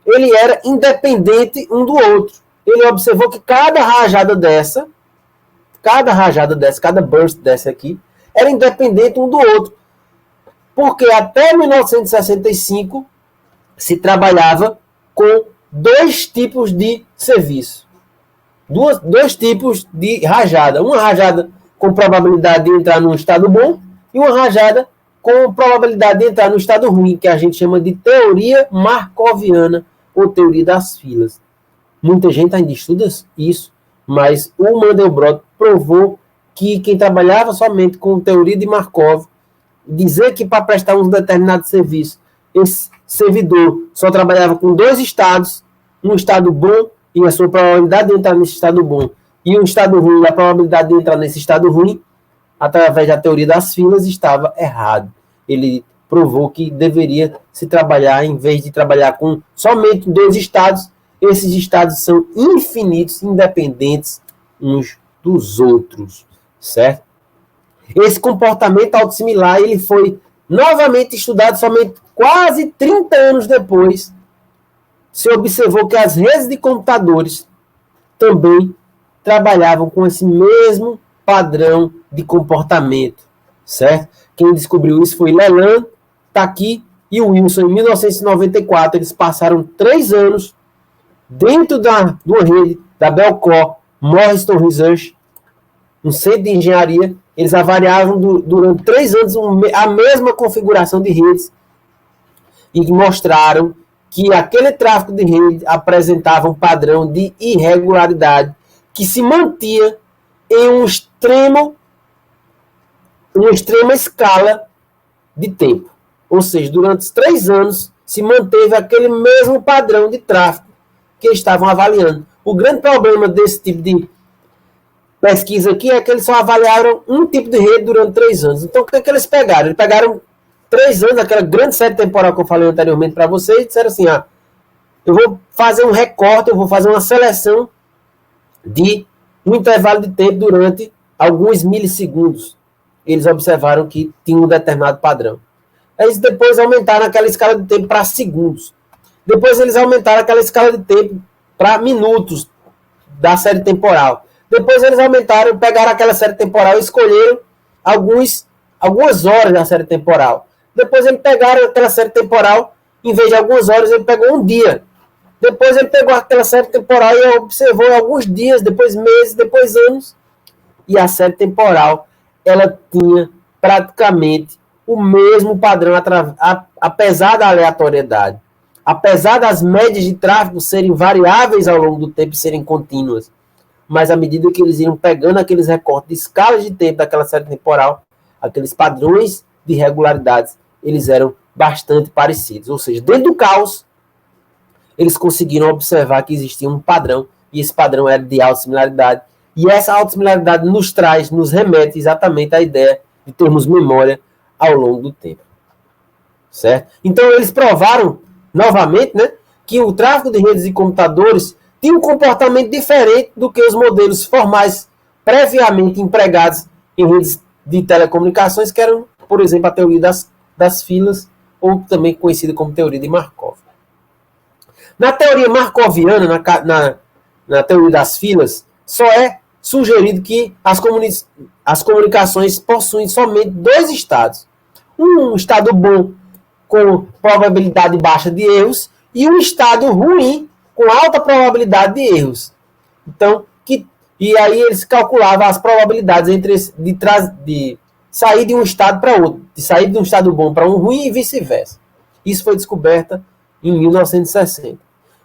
[SPEAKER 2] ele era independente um do outro. Ele observou que cada burst dessa aqui, era independente um do outro. Porque até 1965 se trabalhava com dois tipos de serviço. Dois tipos de rajada. Uma rajada com probabilidade de entrar num estado bom e uma rajada com probabilidade de entrar no estado ruim, que a gente chama de teoria markoviana ou teoria das filas. Muita gente ainda estuda isso, mas o Mandelbrot provou que quem trabalhava somente com teoria de Markov, dizer que para prestar um determinado serviço, esse servidor só trabalhava com dois estados, um estado bom e a sua probabilidade de entrar nesse estado bom, e um estado ruim e a probabilidade de entrar nesse estado ruim, através da teoria das filas, estava errado. Ele provou que deveria se trabalhar, em vez de trabalhar com somente dois estados, esses estados são infinitos, independentes uns dos outros, certo? Esse comportamento autossimilar, ele foi novamente estudado somente quase 30 anos depois. Se observou que as redes de computadores também trabalhavam com esse mesmo padrão de comportamento, certo? Quem descobriu isso foi Leland, Taki e Wilson. Em 1994, eles passaram 3 anos dentro de uma rede da Bellcore Morriston Research, um centro de engenharia. Eles avaliavam durante 3 anos a mesma configuração de redes e mostraram que aquele tráfego de rede apresentava um padrão de irregularidade que se mantia em uma extrema escala de tempo. Ou seja, durante os 3 anos se manteve aquele mesmo padrão de tráfego que eles estavam avaliando. O grande problema desse tipo de pesquisa aqui é que eles só avaliaram um tipo de rede durante 3 anos. Então, o que é que eles pegaram? Eles pegaram 3 anos, aquela grande série temporal que eu falei anteriormente para vocês, e disseram assim, eu vou fazer um recorte, eu vou fazer uma seleção de um intervalo de tempo durante alguns milissegundos. Eles observaram que tinha um determinado padrão. Eles depois aumentaram aquela escala de tempo para segundos. Depois eles aumentaram aquela escala de tempo para minutos da série temporal. Depois eles aumentaram, pegaram aquela série temporal e escolheram algumas horas da série temporal. Depois eles pegaram aquela série temporal, em vez de algumas horas, ele pegou um dia. Depois ele pegou aquela série temporal e observou alguns dias, depois meses, depois anos. E a série temporal, ela tinha praticamente o mesmo padrão, apesar da aleatoriedade. Apesar das médias de tráfego serem variáveis ao longo do tempo e serem contínuas. Mas à medida que eles iam pegando aqueles recortes de escalas de tempo daquela série temporal, aqueles padrões de regularidades, eles eram bastante parecidos. Ou seja, dentro do caos, eles conseguiram observar que existia um padrão, e esse padrão era de alta similaridade. E essa alta similaridade nos remete exatamente à ideia de termos memória ao longo do tempo. Certo? Então, eles provaram, novamente, né, que o tráfego de redes de computadores tinha um comportamento diferente do que os modelos formais previamente empregados em redes de telecomunicações, que eram, por exemplo, a teoria das filas, ou também conhecida como teoria de Markov. Na teoria markoviana, na teoria das filas, só é sugerido que as comunicações possuem somente 2 estados. Um estado bom, com probabilidade baixa de erros, e um estado ruim, com alta probabilidade de erros. Então, e aí eles calculavam as probabilidades de sair de um estado para outro, de sair de um estado bom para um ruim e vice-versa. Isso foi descoberta em 1960.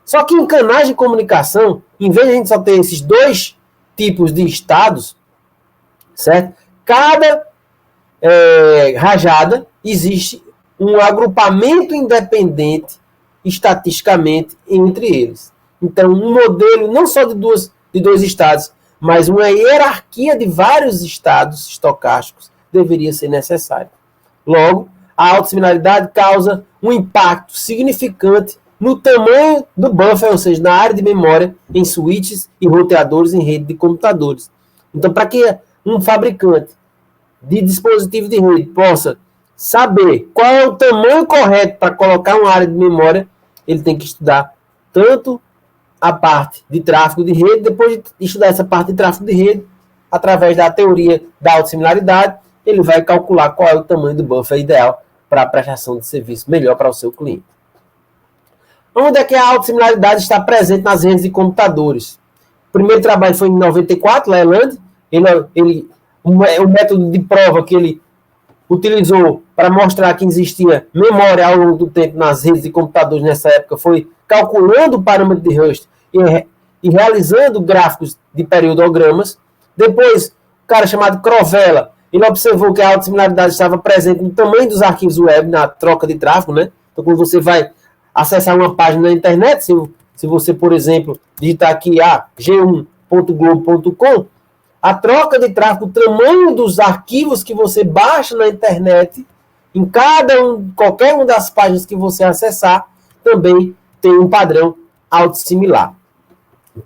[SPEAKER 2] Só que em canais de comunicação, em vez de a gente só ter esses 2 tipos de estados, certo? Cada rajada existe um agrupamento independente estatisticamente entre eles. Então, um modelo não só de 2 estados, mas uma hierarquia de vários estados estocásticos deveria ser necessária. Logo, a autossimilaridade causa um impacto significante no tamanho do buffer, ou seja, na área de memória, em switches e roteadores em rede de computadores. Então, para que um fabricante de dispositivo de rede possa saber qual é o tamanho correto para colocar uma área de memória, ele tem que estudar tanto a parte de tráfego de rede, depois de estudar essa parte de tráfego de rede, através da teoria da autossimilaridade, ele vai calcular qual é o tamanho do buffer ideal para a prestação de serviço melhor para o seu cliente. Onde é que a autossimilaridade está presente nas redes de computadores? O primeiro trabalho foi em 94, Leland. O método de prova que ele utilizou para mostrar que existia memória ao longo do tempo nas redes de computadores nessa época foi calculando o parâmetro de Rust e realizando gráficos de periodogramas. Depois, o cara chamado Crovella, ele observou que a autossimilaridade estava presente no tamanho dos arquivos web, na troca de tráfego, né? Então, quando você vai acessar uma página na internet, se você, por exemplo, digitar aqui g1.globo.com, a troca de tráfego, o tamanho dos arquivos que você baixa na internet, em qualquer uma das páginas que você acessar, também tem um padrão autossimilar.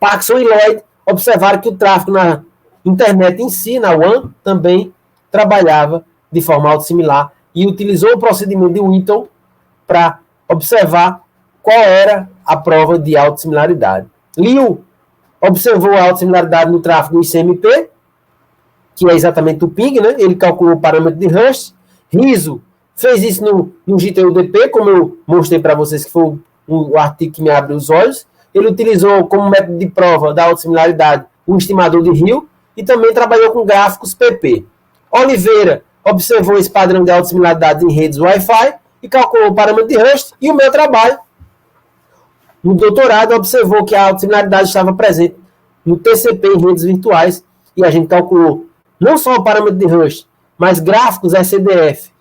[SPEAKER 2] Paxson e Lloyd observaram que o tráfego na internet em si, na WAN, também trabalhava de forma autossimilar e utilizou o procedimento de Whittle para observar qual era a prova de autossimilaridade. Liu observou a autossimilaridade no tráfego ICMP, que é exatamente o ping, né? Ele calculou o parâmetro de Hurst. Rizzo fez isso no GTUDP, como eu mostrei para vocês, que foi o artigo que me abre os olhos. Ele utilizou como método de prova da autossimilaridade o estimador de Hill e também trabalhou com gráficos PP. Oliveira observou esse padrão de autossimilaridade em redes Wi-Fi e calculou o parâmetro de Hurst. E o meu trabalho, no doutorado, observou que a autossimilaridade estava presente no TCP em redes virtuais e a gente calculou não só o parâmetro de Hurst, mas gráficos SCDF,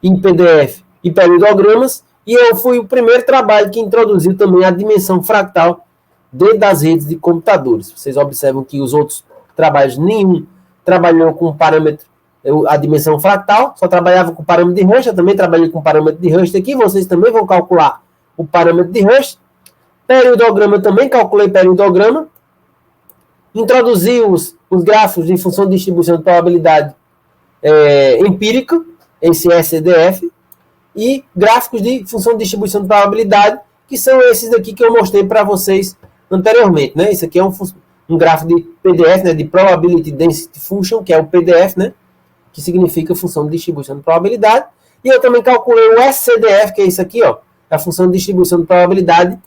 [SPEAKER 2] em PDF e peridogramas, e eu fui o primeiro trabalho que introduziu também a dimensão fractal dentro das redes de computadores. Vocês observam que os outros trabalhos, nenhum trabalhou com parâmetro, a dimensão fractal, só trabalhava com parâmetro de Hurst. Eu também trabalhei com parâmetro de Hurst aqui, vocês também vão calcular o parâmetro de Hurst. Periodograma, eu também calculei periodograma. Introduzi os gráficos de função de distribuição de probabilidade empírica, esse SDF, e gráficos de função de distribuição de probabilidade, que são esses aqui que eu mostrei para vocês anteriormente, né? Isso aqui é um gráfico de PDF, né? De Probability Density Function, que é o PDF, né? Que significa função de distribuição de probabilidade. E eu também calculei o SCDF, que é isso aqui, ó, a função de distribuição de probabilidade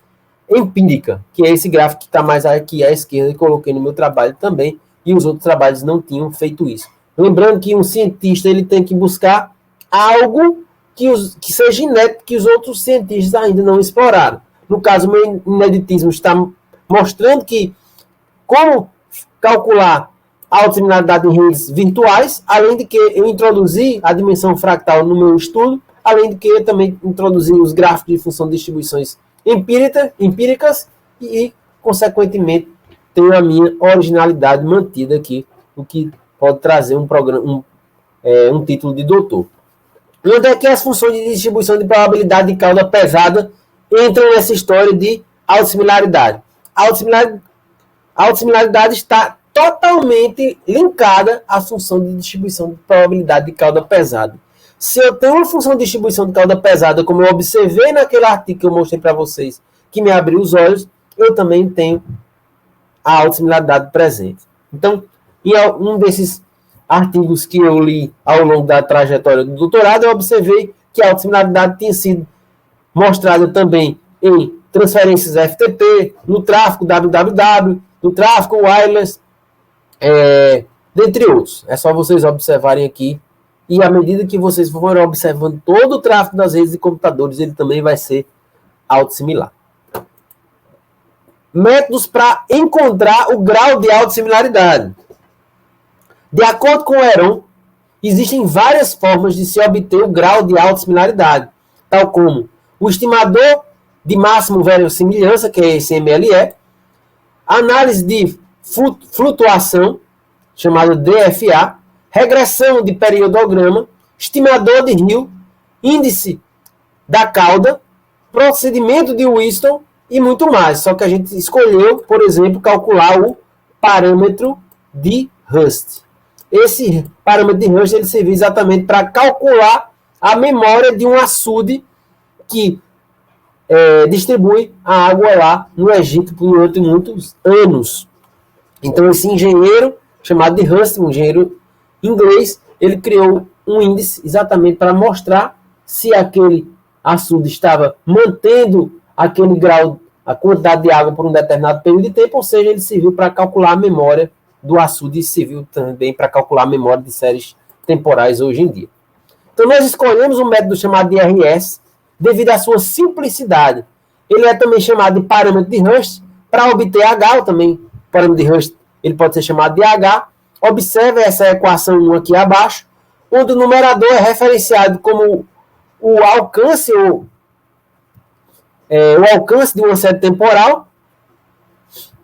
[SPEAKER 2] empírica, que é esse gráfico que está mais aqui à esquerda, e coloquei no meu trabalho também, e os outros trabalhos não tinham feito isso. Lembrando que um cientista ele tem que buscar algo que seja inédito, que os outros cientistas ainda não exploraram. No caso, o meu ineditismo está mostrando que como calcular a autossimilaridade em redes virtuais, além de que eu introduzi a dimensão fractal no meu estudo, além de que eu também introduzi os gráficos de função de distribuições empíricas e, consequentemente, tenho a minha originalidade mantida aqui, o que pode trazer um título de doutor. E onde é que as funções de distribuição de probabilidade de cauda pesada entram nessa história de autossimilaridade? A autossimilaridade está totalmente linkada à função de distribuição de probabilidade de cauda pesada. Se eu tenho uma função de distribuição de cauda pesada, como eu observei naquele artigo que eu mostrei para vocês, que me abriu os olhos, eu também tenho a autossimilaridade presente. Então, em um desses artigos que eu li ao longo da trajetória do doutorado, eu observei que a autossimilaridade tinha sido mostrada também em transferências FTP, no tráfego www, no tráfego wireless, dentre outros. É só vocês observarem aqui. E à medida que vocês forem observando todo o tráfego das redes de computadores, ele também vai ser autossimilar. Métodos para encontrar o grau de autossimilaridade. De acordo com o Heron, existem várias formas de se obter o grau de autossimilaridade, tal como o estimador de máximo verossimilhança, que é esse MLE, análise de flutuação, chamado DFA, regressão de periodograma, estimador de Hill, índice da cauda, procedimento de Wheaton e muito mais. Só que a gente escolheu, por exemplo, calcular o parâmetro de Hurst. Esse parâmetro de Hurst ele serviu exatamente para calcular a memória de um açude que distribui a água lá no Egito por muitos anos. Então esse engenheiro, chamado de Hurst, um engenheiro inglês, ele criou um índice exatamente para mostrar se aquele açude estava mantendo aquele grau, a quantidade de água por um determinado período de tempo, ou seja, ele serviu para calcular a memória do açude e serviu também para calcular a memória de séries temporais hoje em dia. Então nós escolhemos um método chamado de RS devido à sua simplicidade. Ele é também chamado de parâmetro de Hurst para obter H, também o parâmetro de Hurst ele pode ser chamado de H. Observe essa equação 1 aqui abaixo, onde o numerador é referenciado como o alcance, o alcance de uma série temporal,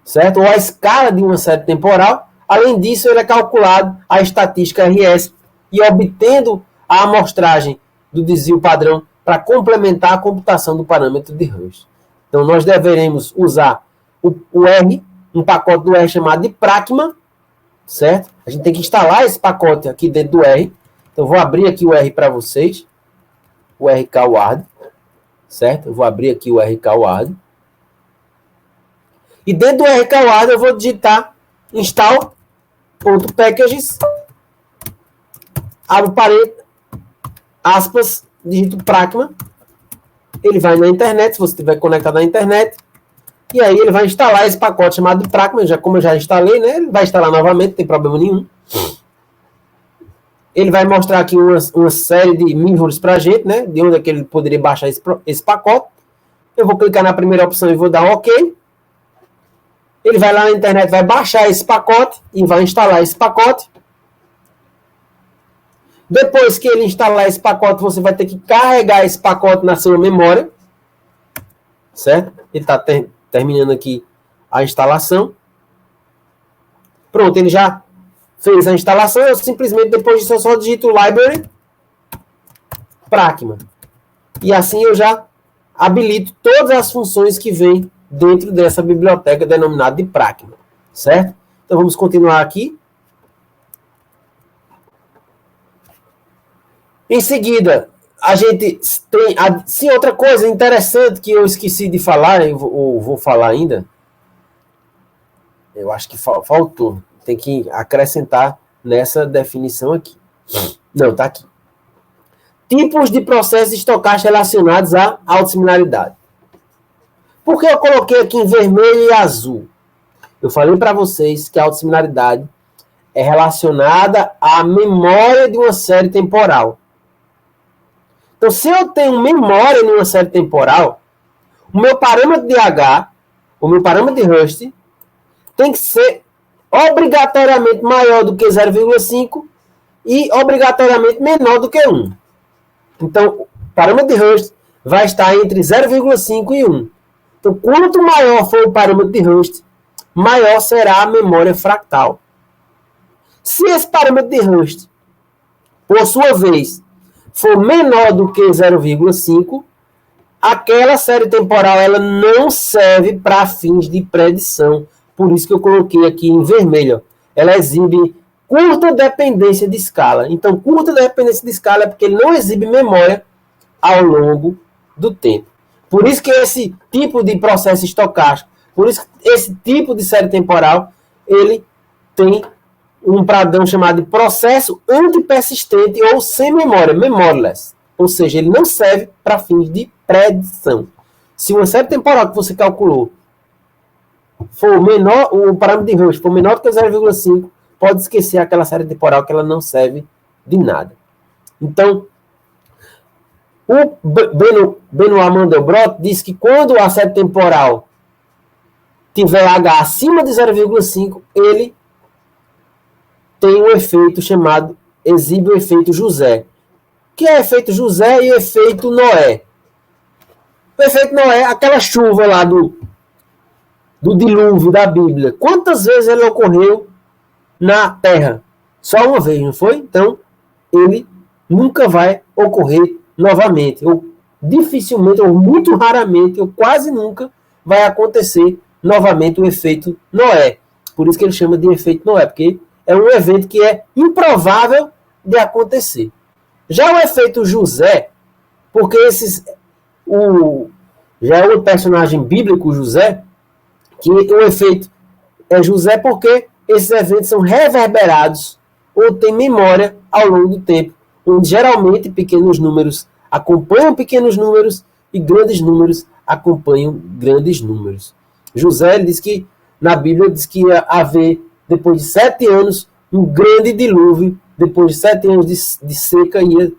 [SPEAKER 2] certo? Ou a escala de uma série temporal. Além disso, ele é calculado a estatística RS e obtendo a amostragem do desvio padrão para complementar a computação do parâmetro de Hurst. Então, nós deveremos usar o R, um pacote do R chamado de Pragma, certo? A gente tem que instalar esse pacote aqui dentro do R. Então, eu vou abrir aqui o R para vocês, o RK-Ward, certo? Eu vou abrir aqui o RK-Ward. E dentro do rkward eu vou digitar install.packages, abro parênteses, aspas, digito Pragma. Ele vai na internet, se você estiver conectado na internet, e aí ele vai instalar esse pacote chamado de Pragma, como eu já instalei, né? Ele vai instalar novamente, não tem problema nenhum. Ele vai mostrar aqui uma série de mínimos para a gente, né? De onde é que ele poderia baixar esse pacote. Eu vou clicar na primeira opção e vou dar OK. Ele vai lá na internet, vai baixar esse pacote e vai instalar esse pacote. Depois que ele instalar esse pacote, você vai ter que carregar esse pacote na sua memória. Certo? Ele está terminando aqui a instalação. Pronto, ele já fez a instalação. Eu simplesmente, depois disso, eu só digito library Pragma. E assim eu já habilito todas as funções que vêm dentro dessa biblioteca denominada de Pragma. Certo? Então vamos continuar aqui. Em seguida, a gente tem... Sim, outra coisa interessante que eu esqueci de falar, eu vou falar ainda. Eu acho que faltou. Tem que acrescentar nessa definição aqui. Não, está aqui. Tipos de processos estocásticos relacionados à autossimilaridade. Por que eu coloquei aqui em vermelho e azul? Eu falei para vocês que a autossimilaridade é relacionada à memória de uma série temporal. Então, se eu tenho memória em uma série temporal, o meu parâmetro de H, o meu parâmetro de Hurst, tem que ser obrigatoriamente maior do que 0,5 e obrigatoriamente menor do que 1. Então, o parâmetro de Hurst vai estar entre 0,5 e 1. Então, quanto maior for o parâmetro de Hurst, maior será a memória fractal. Se esse parâmetro de Hurst, por sua vez, for menor do que 0,5, aquela série temporal ela não serve para fins de predição. Por isso que eu coloquei aqui em vermelho. Ela exibe curta dependência de escala. Então, curta dependência de escala é porque ele não exibe memória ao longo do tempo. Por isso que esse tipo de processo estocástico, por isso que esse tipo de série temporal, ele tem um padrão chamado de processo antipersistente ou sem memória, memoryless. Ou seja, ele não serve para fins de predição. Se uma série temporal que você calculou for menor, o parâmetro de Hurst for menor do que 0,5, pode esquecer aquela série temporal que ela não serve de nada. Então, o Benoit Mandelbrot diz que quando a série temporal tiver H acima de 0,5, ele tem um efeito chamado, exibe o efeito José. Que é efeito José e efeito Noé. O efeito Noé é aquela chuva lá do dilúvio da Bíblia. Quantas vezes ele ocorreu na Terra? Só uma vez, não foi? Então, ele nunca vai ocorrer novamente. Ou dificilmente, ou muito raramente, ou quase nunca vai acontecer novamente o efeito Noé. Por isso que ele chama de efeito Noé, porque é um evento que é improvável de acontecer. Já o efeito José, porque já é um personagem bíblico, José, que o efeito é José porque esses eventos são reverberados ou têm memória ao longo do tempo, onde geralmente pequenos números acompanham pequenos números e grandes números acompanham grandes números. José diz que, na Bíblia, diz que ia haver, depois de 7 anos, um grande dilúvio, depois de 7 anos de seca, ia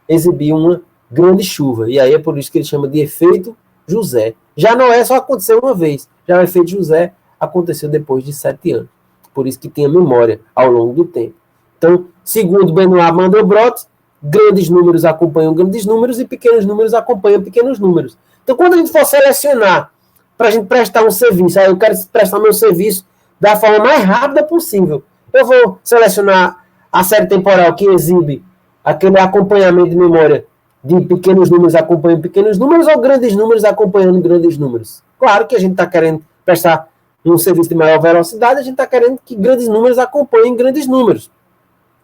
[SPEAKER 2] exibir uma grande chuva. E aí é por isso que ele chama de efeito José. Já Noé só aconteceu uma vez. Já o efeito José aconteceu depois de 7 anos. Por isso que tinha memória ao longo do tempo. Então, segundo Benoit Mandelbrot, grandes números acompanham grandes números e pequenos números acompanham pequenos números. Então, quando a gente for selecionar para a gente prestar um serviço, aí eu quero prestar meu serviço da forma mais rápida possível, eu vou selecionar a série temporal que exibe aquele acompanhamento de memória de pequenos números acompanhando pequenos números ou grandes números acompanhando grandes números. Claro que a gente está querendo prestar um serviço de maior velocidade, a gente está querendo que grandes números acompanhem grandes números.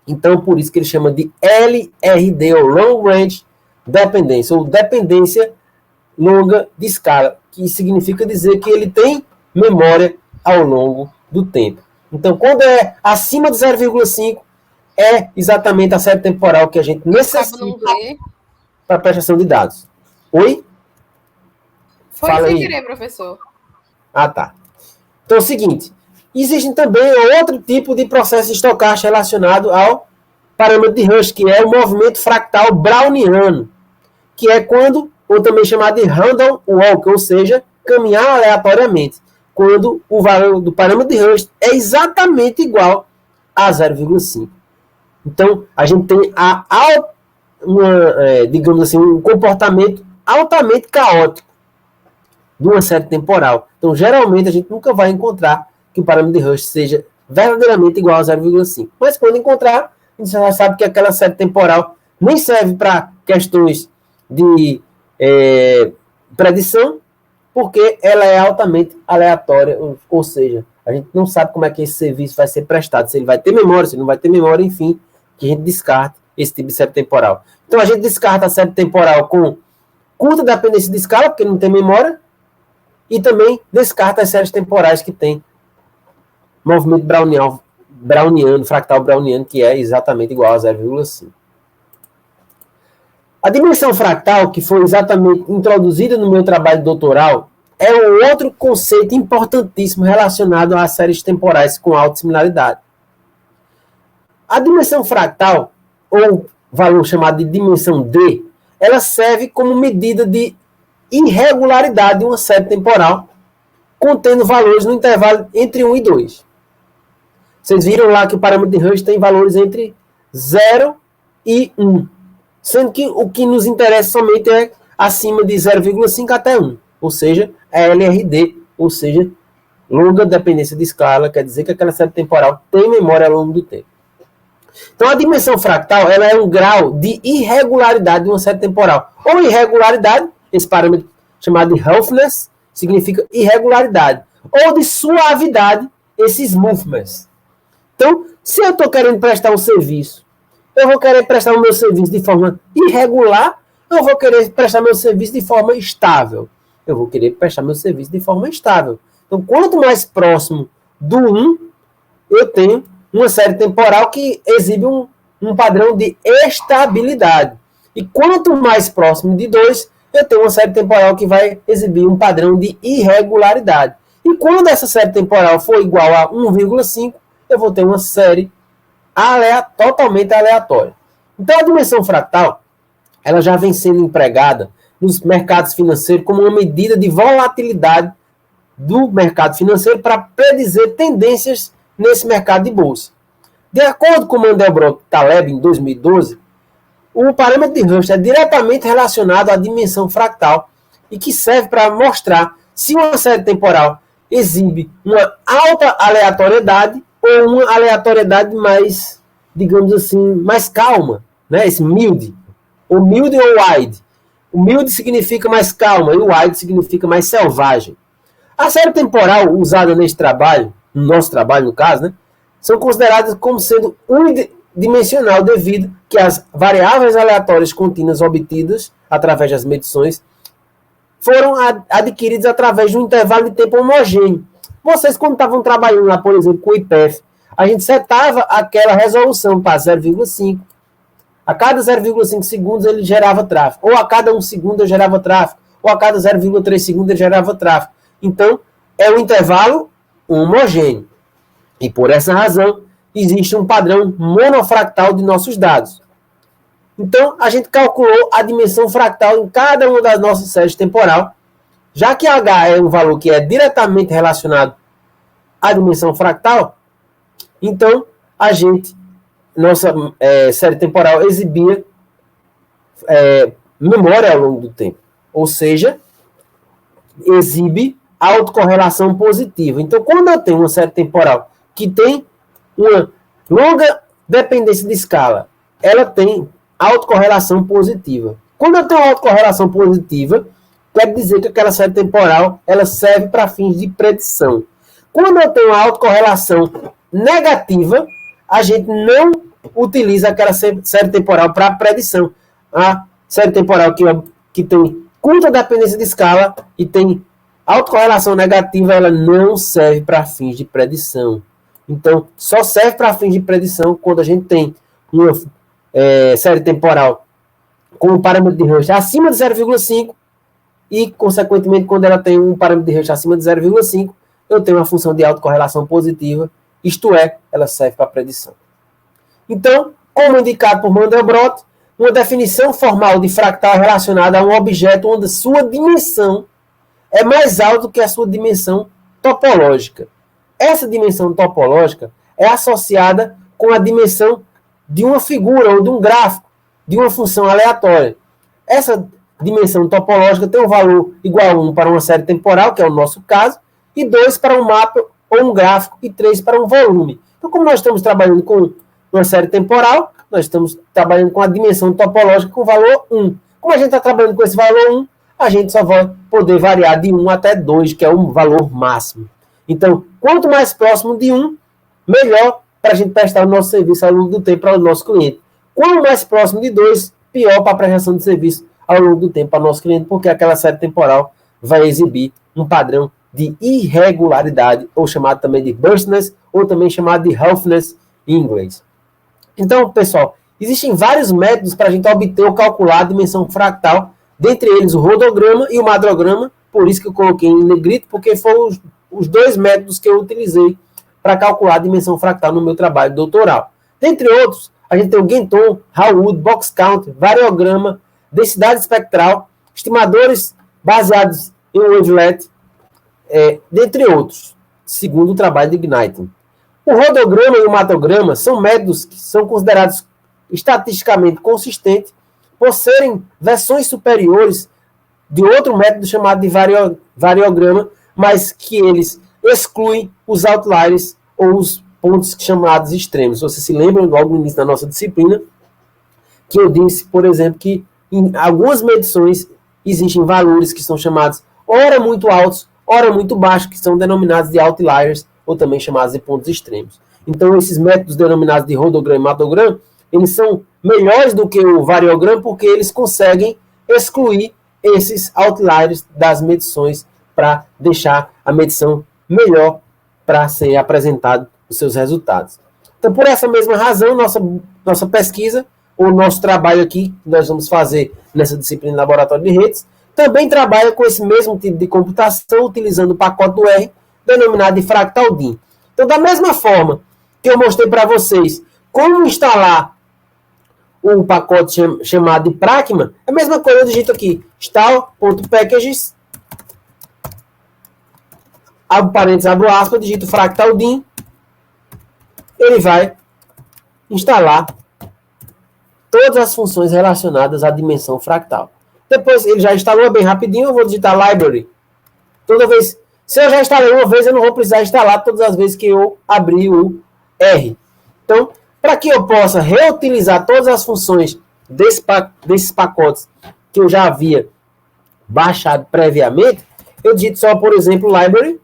[SPEAKER 2] Então, por isso que ele chama de LRD, ou Long Range Dependência, ou dependência longa de escala, que significa dizer que ele tem memória ao longo do tempo. Então, quando é acima de 0,5, é exatamente a série temporal que a gente necessita para a prestação de dados. Oi?
[SPEAKER 1] Foi Fala sem aí. Querer, professor.
[SPEAKER 2] Ah, tá. Então é o seguinte, existe também outro tipo de processo estocástico relacionado ao parâmetro de Rush, que é o movimento fractal browniano, que é quando, ou também chamado de random walk, ou seja, caminhar aleatoriamente, quando o valor do parâmetro de Rush é exatamente igual a 0,5. Então, a gente tem digamos assim, um comportamento altamente caótico de uma série temporal. Então, geralmente, a gente nunca vai encontrar que o parâmetro de Rush seja verdadeiramente igual a 0,5. Mas, quando encontrar, a gente já sabe que aquela série temporal nem serve para questões de predição, porque ela é altamente aleatória, ou seja, a gente não sabe como é que esse serviço vai ser prestado, se ele vai ter memória, se ele não vai ter memória, enfim, que a gente descarta esse tipo de série temporal. Então, a gente descarta a série temporal com curta dependência de escala, porque não tem memória, e também descarta as séries temporais que tem movimento browniano, fractal browniano, que é exatamente igual a 0,5. A dimensão fractal, que foi exatamente introduzida no meu trabalho doutoral, é um outro conceito importantíssimo relacionado às séries temporais com alta similaridade. A dimensão fractal, ou valor chamado de dimensão D, ela serve como medida de irregularidade de uma série temporal, contendo valores no intervalo entre 1 e 2. Vocês viram lá que o parâmetro de Rush tem valores entre 0 e 1. Sendo que o que nos interessa somente é acima de 0,5 até 1. Ou seja, é LRD, ou seja, longa dependência de escala, quer dizer que aquela série temporal tem memória ao longo do tempo. Então, a dimensão fractal ela é um grau de irregularidade de uma série temporal. Ou irregularidade, esse parâmetro chamado de roughness, significa irregularidade. Ou de suavidade, esse smoothness. Então, se eu estou querendo prestar um serviço, eu vou querer prestar o meu serviço de forma irregular, ou eu vou querer prestar meu serviço de forma estável? Eu vou querer prestar meu serviço de forma estável. Então, quanto mais próximo do 1, eu tenho uma série temporal que exibe um padrão de estabilidade. E quanto mais próximo de 2, eu tenho uma série temporal que vai exibir um padrão de irregularidade. E quando essa série temporal for igual a 1,5, eu vou ter uma série totalmente aleatória. Então, a dimensão fractal ela já vem sendo empregada nos mercados financeiros como uma medida de volatilidade do mercado financeiro para predizer tendências nesse mercado de bolsa. De acordo com Mandelbrot Taleb, em 2012, o parâmetro de Rush é diretamente relacionado à dimensão fractal e que serve para mostrar se uma série temporal exibe uma alta aleatoriedade ou uma aleatoriedade mais, digamos assim, mais calma, né? Esse mild, o mild ou wide. O mild significa mais calma e o wide significa mais selvagem. A série temporal usada neste trabalho, no nosso trabalho no caso, né, são consideradas como sendo unidimensional devido que as variáveis aleatórias contínuas obtidas através das medições foram adquiridas através de um intervalo de tempo homogêneo. Vocês, quando estavam trabalhando lá, por exemplo, com o IPEF, a gente setava aquela resolução para 0,5. A cada 0,5 segundos ele gerava tráfego. Ou a cada 1 segundo ele gerava tráfego. Ou a cada 0,3 segundos ele gerava tráfego. Então, é um intervalo homogêneo. E por essa razão, existe um padrão monofractal de nossos dados. Então, a gente calculou a dimensão fractal em cada uma das nossas séries temporal. Já que H é um valor que é diretamente relacionado à dimensão fractal, então a gente, nossa série temporal exibia memória ao longo do tempo. Ou seja, exibe autocorrelação positiva. Então, quando eu tenho uma série temporal que tem uma longa dependência de escala, ela tem autocorrelação positiva. Quando eu tenho autocorrelação positiva, quer dizer que aquela série temporal ela serve para fins de predição. Quando eu tenho autocorrelação negativa, a gente não utiliza aquela série temporal para predição. A série temporal que tem curta dependência de escala e tem A autocorrelação negativa ela não serve para fins de predição. Então, só serve para fins de predição quando a gente tem uma série temporal com um parâmetro de Rush acima de 0,5 e, consequentemente, quando ela tem um parâmetro de Rush acima de 0,5, eu tenho uma função de autocorrelação positiva, isto é, ela serve para predição. Então, como indicado por Mandelbrot, uma definição formal de fractal relacionada a um objeto onde sua dimensão é mais alta do que a sua dimensão topológica. Essa dimensão topológica é associada com a dimensão de uma figura ou de um gráfico, de uma função aleatória. Essa dimensão topológica tem um valor igual a 1 para uma série temporal, que é o nosso caso, e 2 para um mapa ou um gráfico, e 3 para um volume. Então, como nós estamos trabalhando com uma série temporal, nós estamos trabalhando com a dimensão topológica com o valor 1. Como a gente está trabalhando com esse valor 1, a gente só vai poder variar de 1 até 2, que é um valor máximo. Então, quanto mais próximo de 1, melhor para a gente prestar o nosso serviço ao longo do tempo para o nosso cliente. Quanto mais próximo de 2, pior para a prestação de serviço ao longo do tempo para o nosso cliente, porque aquela série temporal vai exibir um padrão de irregularidade, ou chamado também de burstness, ou também chamado de roughness em inglês. Então, pessoal, existem vários métodos para a gente obter ou calcular a dimensão fractal, dentre eles o rodograma e o madrograma, por isso que eu coloquei em negrito, porque foram os dois métodos que eu utilizei para calcular a dimensão fractal no meu trabalho doutoral. Dentre outros, a gente tem o Genton, Harwood, box count, variograma, densidade espectral, estimadores baseados em wavelet, dentre outros, segundo o trabalho de Gnighton. O rodograma e o madrograma são métodos que são considerados estatisticamente consistentes por serem versões superiores de outro método chamado de variograma, mas que eles excluem os outliers ou os pontos chamados extremos. Você se lembra, logo no início da nossa disciplina, que eu disse, por exemplo, que em algumas medições existem valores que são chamados ora muito altos, ora muito baixos, que são denominados de outliers, ou também chamados de pontos extremos. Então, esses métodos denominados de rodograma e madrograma, eles são melhores do que o variograma, porque eles conseguem excluir esses outliers das medições para deixar a medição melhor para ser apresentado os seus resultados. Então, por essa mesma razão, nossa pesquisa, o nosso trabalho aqui, que nós vamos fazer nessa disciplina de laboratório de redes, também trabalha com esse mesmo tipo de computação, utilizando o pacote do R, denominado de fractal DIN. Então, da mesma forma que eu mostrei para vocês como instalar um pacote chamado de Pragma, é a mesma coisa, eu digito aqui, install.packages, abro parênteses, abro aspas, digito fractal DIN, ele vai instalar todas as funções relacionadas à dimensão fractal. Depois, ele já instalou bem rapidinho, eu vou digitar library. Toda vez, se eu já instalei uma vez, eu não vou precisar instalar todas as vezes que eu abrir o R. Então, para que eu possa reutilizar todas as funções desses pacotes que eu já havia baixado previamente, eu digito só, por exemplo, library.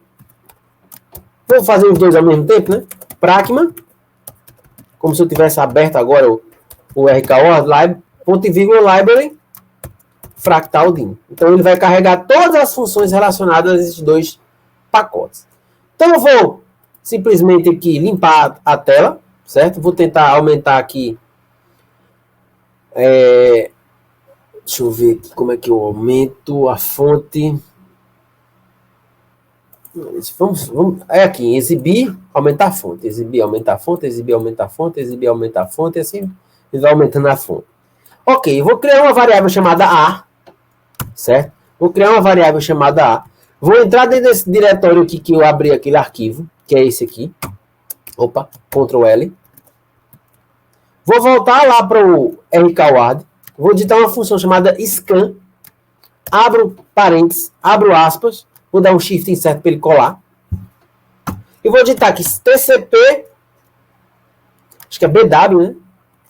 [SPEAKER 2] Vou fazer os dois ao mesmo tempo, né? Pragma, como se eu tivesse aberto agora o RKO, ponto e vírgula, library, fractal DIN. Então, ele vai carregar todas as funções relacionadas a esses dois pacotes. Então, eu vou simplesmente aqui limpar a tela, certo? Vou tentar aumentar aqui. Deixa eu ver aqui como é que eu aumento a fonte. É aqui, exibir, aumentar a fonte. Exibir, aumentar a fonte, exibir, aumentar a fonte, exibir, aumentar a fonte, e assim ele vai aumentando a fonte. Ok, eu vou criar uma variável chamada A, certo? Vou criar uma variável chamada A. Vou entrar dentro desse diretório aqui que eu abri aquele arquivo, que é esse aqui. Opa, Ctrl L. Vou voltar lá para o RKWAD. Vou digitar uma função chamada scan. Abro parênteses, abro aspas. Vou dar um shift insert para ele colar. E vou digitar aqui TCP. Acho que é BW, né?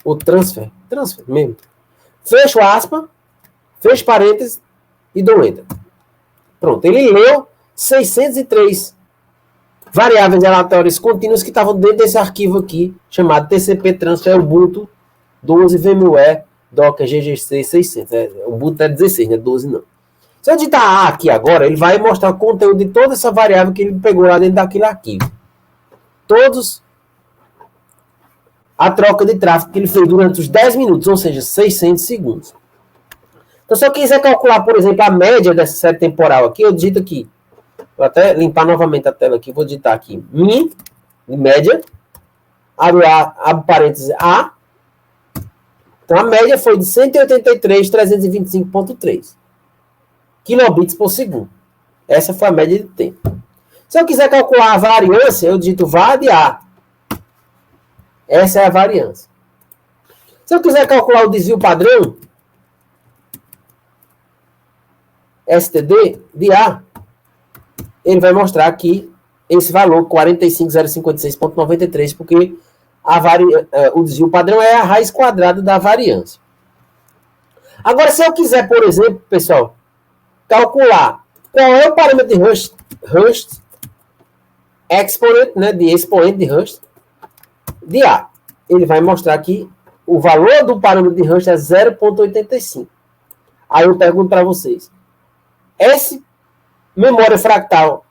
[SPEAKER 2] Ou transfer. Transfer mesmo. Fecho aspa. Fecho parênteses. E dou enter. Pronto. Ele leu 603 variáveis aleatórias contínuas que estavam dentro desse arquivo aqui, chamado TCP Transfer Ubuntu 12 VMware Docker GGC 600. O Ubuntu é 16, né? 12 não. Se eu digitar A aqui agora, ele vai mostrar o conteúdo de toda essa variável que ele pegou lá dentro daquele arquivo. Todos a troca de tráfego que ele fez durante os 10 minutos, ou seja, 600 segundos. Então, se eu quiser calcular, por exemplo, a média dessa série temporal aqui, eu digito aqui. Vou até limpar novamente a tela aqui. Vou digitar aqui. Min, de média. Abre parênteses A. Então, a média foi de 183.325.3 kilobits por segundo. Essa foi a média de tempo. Se eu quiser calcular a variância, eu digito var de A. Essa é a variância. Se eu quiser calcular o desvio padrão, STD de A, ele vai mostrar aqui esse valor, 45.056.93, porque o desvio padrão é a raiz quadrada da variância. Agora, se eu quiser, por exemplo, pessoal, calcular qual é o parâmetro de Hurst exponent, né, de expoente de Hurst, de A, ele vai mostrar aqui o valor do parâmetro de Hurst é 0,85. Aí eu pergunto para vocês, essa memória fractal,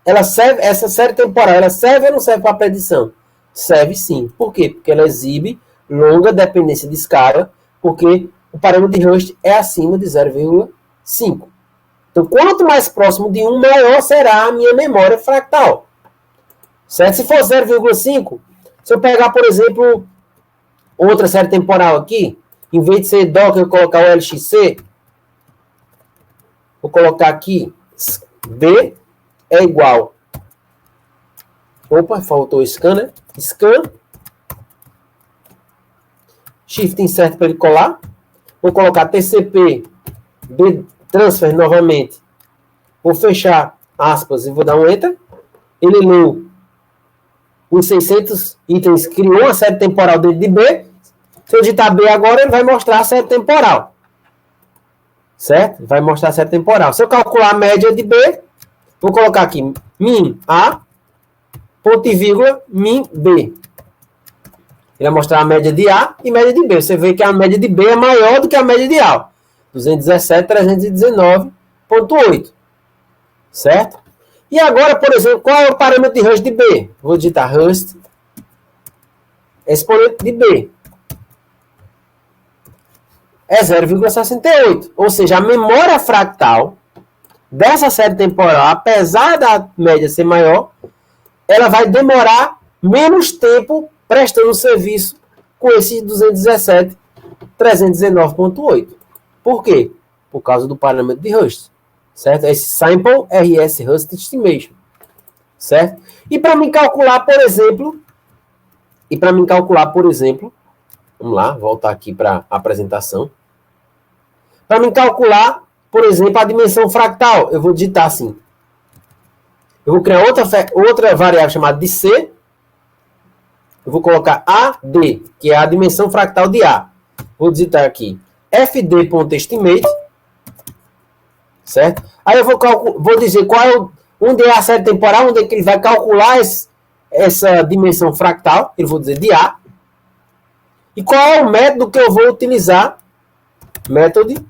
[SPEAKER 2] ela serve, essa série temporal, ela serve ou não serve para predição? Serve sim. Por quê? Porque ela exibe longa dependência de escala, porque o parâmetro de Hurst é acima de 0,5. Então, quanto mais próximo de 1, maior será a minha memória fractal. Certo? Se for 0,5, se eu pegar, por exemplo, outra série temporal aqui, em vez de ser Docker, eu colocar o LXC, vou colocar aqui B é igual. Opa, faltou o scan, né? Scan. Shift insert para ele colar. Vou colocar TCP B transfer novamente. Vou fechar aspas e vou dar um enter. Ele leu os 600 itens, criou uma série temporal dentro de B. Se eu digitar B agora, ele vai mostrar a série temporal. Certo? Vai mostrar a série temporal. Se eu calcular a média de B, vou colocar aqui min A, ponto e vírgula, min B. Ele vai mostrar a média de A e média de B. Você vê que a média de B é maior do que a média de A. 217.319.8. Certo? E agora, por exemplo, qual é o parâmetro de Hurst de B? Vou digitar Hurst exponente de B. É 0,68. Ou seja, a memória fractal dessa série temporal, apesar da média ser maior, ela vai demorar menos tempo prestando serviço com esses 217.319.8. Por quê? Por causa do parâmetro de Hurst. Certo? Esse Sample RS Hurst Estimation. Certo? E para mim calcular, por exemplo, vamos lá, voltar aqui para a apresentação. Para mim calcular, por exemplo, a dimensão fractal, eu vou digitar assim. Eu vou criar outra variável chamada de C. Eu vou colocar AD, que é a dimensão fractal de A. Vou digitar aqui fd.estimate. Certo? Aí eu vou dizer qual é onde é a série temporal, onde é que ele vai calcular essa dimensão fractal. Eu vou dizer de A. E qual é o método que eu vou utilizar? Método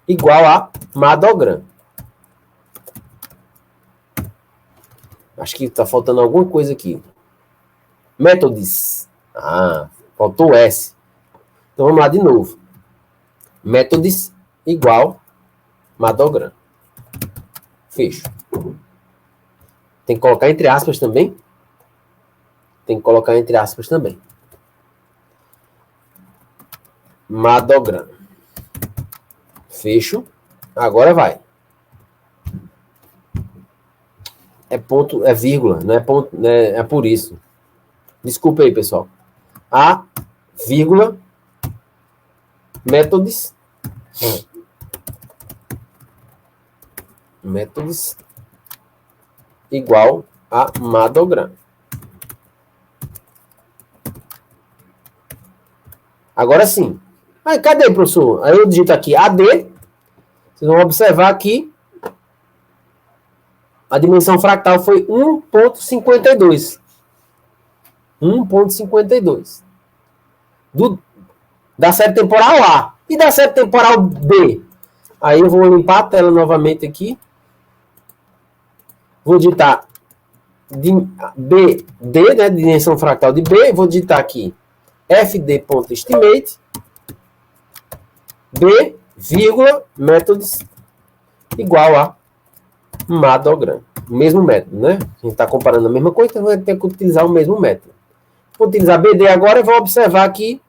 [SPEAKER 2] igual a Madogram. Acho que está faltando alguma coisa aqui. Methods. Faltou o S. Então vamos lá de novo. Methods igual Madogram. Fecho. Tem que colocar entre aspas também. Madogram. Fecho. Agora vai. É ponto, é vírgula, não é ponto, né? É por isso. Desculpa aí, pessoal. A, vírgula, métodos igual a Madogram. Agora sim. Aí, cadê, professor? Aí eu digito aqui AD. Vocês vão observar aqui. A dimensão fractal foi 1.52. 1.52. Da série temporal A. E da série temporal B? Aí eu vou limpar a tela novamente aqui. Vou digitar BD, né, dimensão fractal de B. Vou digitar aqui fd.estimate B, vírgula, métodos igual a madograma. O mesmo método, né? A gente está comparando a mesma coisa, então vai ter que utilizar o mesmo método. Vou utilizar BD agora e vou observar que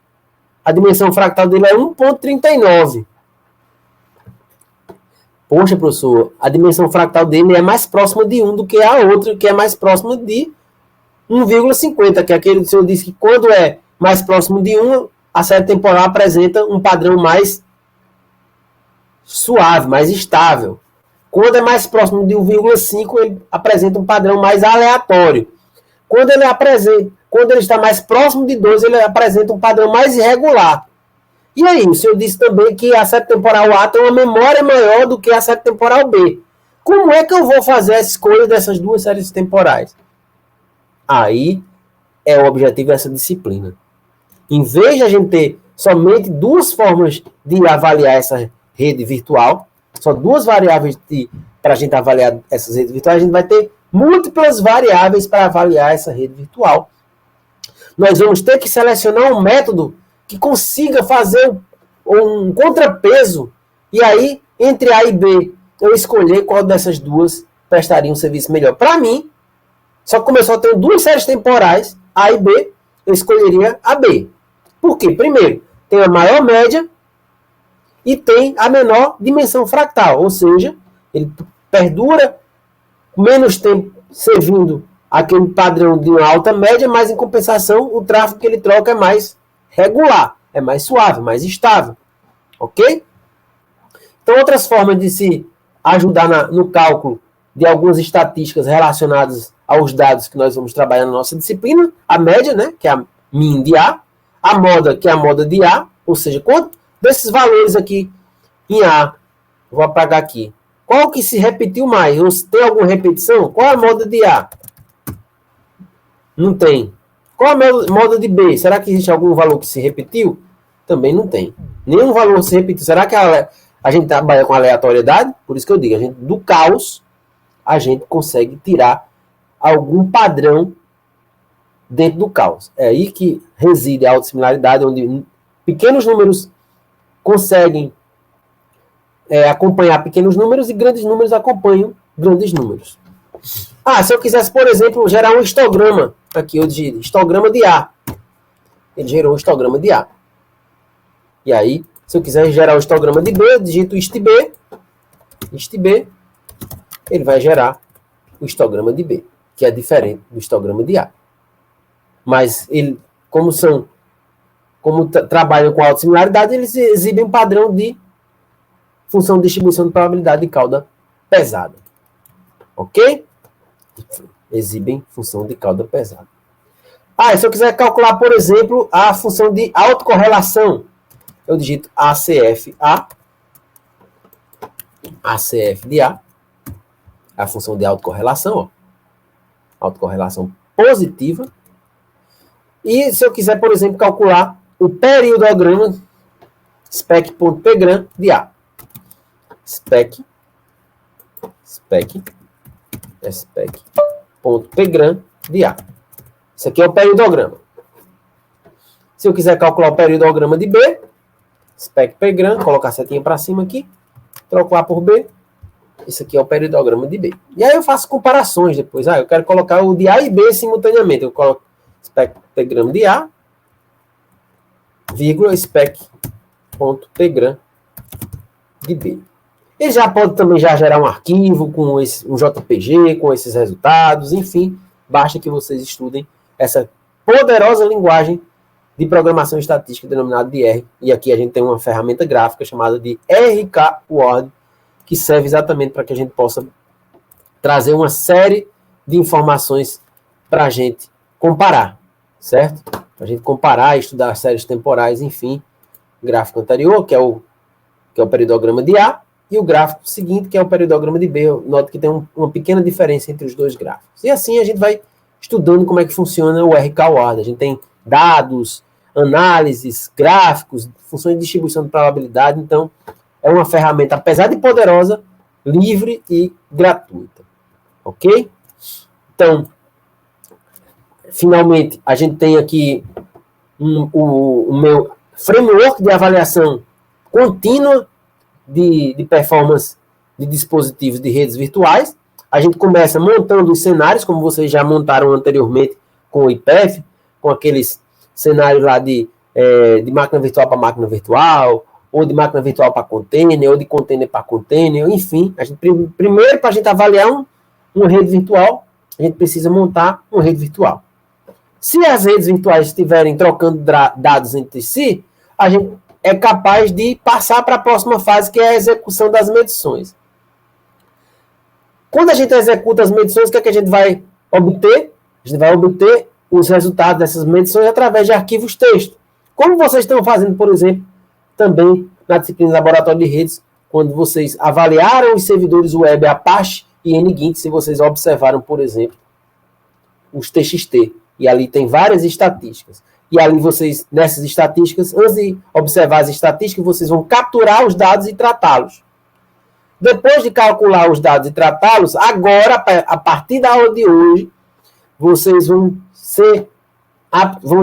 [SPEAKER 2] a dimensão fractal dele é 1,39. Poxa, professor, a dimensão fractal dele é mais próxima de 1 do que a outra, que é mais próxima de 1,50, que é aquele que o senhor disse que quando é mais próximo de 1, a série temporal apresenta um padrão mais suave, mais estável. Quando é mais próximo de 1,5, ele apresenta um padrão mais aleatório. Quando ele está mais próximo de 2, ele apresenta um padrão mais irregular. E aí, o senhor disse também que a série temporal A tem uma memória maior do que a série temporal B. Como é que eu vou fazer a escolha dessas duas séries temporais? Aí é o objetivo dessa disciplina. Em vez de a gente ter somente duas formas de avaliar essa rede virtual, só duas variáveis para a gente avaliar essas redes virtuais, a gente vai ter múltiplas variáveis para avaliar essa rede virtual. Nós vamos ter que selecionar um método que consiga fazer um contrapeso, e aí, entre A e B, eu escolher qual dessas duas prestaria um serviço melhor. Para mim, só como eu só tenho duas séries temporais, A e B, eu escolheria a B. Por quê? Primeiro, tem a maior média e tem a menor dimensão fractal, ou seja, ele perdura menos tempo servindo aquele padrão de uma alta média, mas em compensação o tráfego que ele troca é mais regular, é mais suave, mais estável. Ok? Então, outras formas de se ajudar no cálculo de algumas estatísticas relacionadas aos dados que nós vamos trabalhar na nossa disciplina, a média, né, que é a min de A moda, que é a moda de A, ou seja, quanto desses valores aqui em A, vou apagar aqui, qual que se repetiu mais? Ou se tem alguma repetição? Qual é a moda de A? Não tem. Qual a moda de B? Será que existe algum valor que se repetiu? Também não tem. Nenhum valor se repetiu. Será que a gente trabalha com aleatoriedade? Por isso que eu digo, do caos, a gente consegue tirar algum padrão dentro do caos. É aí que reside a autossimilaridade, onde pequenos números conseguem acompanhar pequenos números e grandes números acompanham grandes números. Se eu quisesse, por exemplo, gerar um histograma, aqui eu digito histograma de A. Ele gerou um histograma de A. E aí, se eu quiser gerar um histograma de B, eu digito hist_B, ele vai gerar o histograma de B, que é diferente do histograma de A. Mas ele, como trabalham com autossimilaridade, eles exibem um padrão de função de distribuição de probabilidade de cauda pesada. Ok? Exibem função de cauda pesada. Se eu quiser calcular, por exemplo, a função de autocorrelação, eu digito ACF de A, a função de autocorrelação, autocorrelação positiva. E se eu quiser, por exemplo, calcular o periodograma spec.pgram de A. Spec.pgram de A. Isso aqui é o periodograma. Se eu quiser calcular o periodograma de B, spec.pgram, colocar a setinha para cima aqui, trocar por B, isso aqui é o periodograma de B. E aí eu faço comparações depois. Eu quero colocar o de A e B simultaneamente. Eu coloco spec.pgram de A, vírgula, spec.pgram de B. Ele já pode também gerar um arquivo com um JPG, com esses resultados, enfim, basta que vocês estudem essa poderosa linguagem de programação estatística denominada de R. E aqui a gente tem uma ferramenta gráfica chamada de RK-Word, que serve exatamente para que a gente possa trazer uma série de informações para a gente comparar, certo? Para a gente comparar, estudar as séries temporais, enfim, gráfico anterior, que é o periodograma de A, e o gráfico seguinte, que é o periodograma de B. Note que tem uma pequena diferença entre os dois gráficos. E assim a gente vai estudando como é que funciona o RK-Word. A gente tem dados, análises, gráficos, funções de distribuição de probabilidade. Então, é uma ferramenta, apesar de poderosa, livre e gratuita. Ok? Então, finalmente, a gente tem aqui o meu framework de avaliação contínua de performance de dispositivos de redes virtuais. A gente começa montando os cenários, como vocês já montaram anteriormente com o IPF, com aqueles cenários lá de máquina virtual para máquina virtual, ou de máquina virtual para container, ou de container para container, enfim. A gente, primeiro, para a gente avaliar uma rede virtual, a gente precisa montar uma rede virtual. Se as redes virtuais estiverem trocando dados entre si, a gente é capaz de passar para a próxima fase, que é a execução das medições. Quando a gente executa as medições, o que é que a gente vai obter? A gente vai obter os resultados dessas medições através de arquivos texto. Como vocês estão fazendo, por exemplo, também na disciplina de laboratório de redes, quando vocês avaliaram os servidores web Apache e NGINT, se vocês observaram, por exemplo, os TXT. E ali tem várias estatísticas. E ali vocês, nessas estatísticas, antes de observar as estatísticas, vocês vão capturar os dados e tratá-los. Depois de calcular os dados e tratá-los, agora, a partir da aula de hoje, vocês vão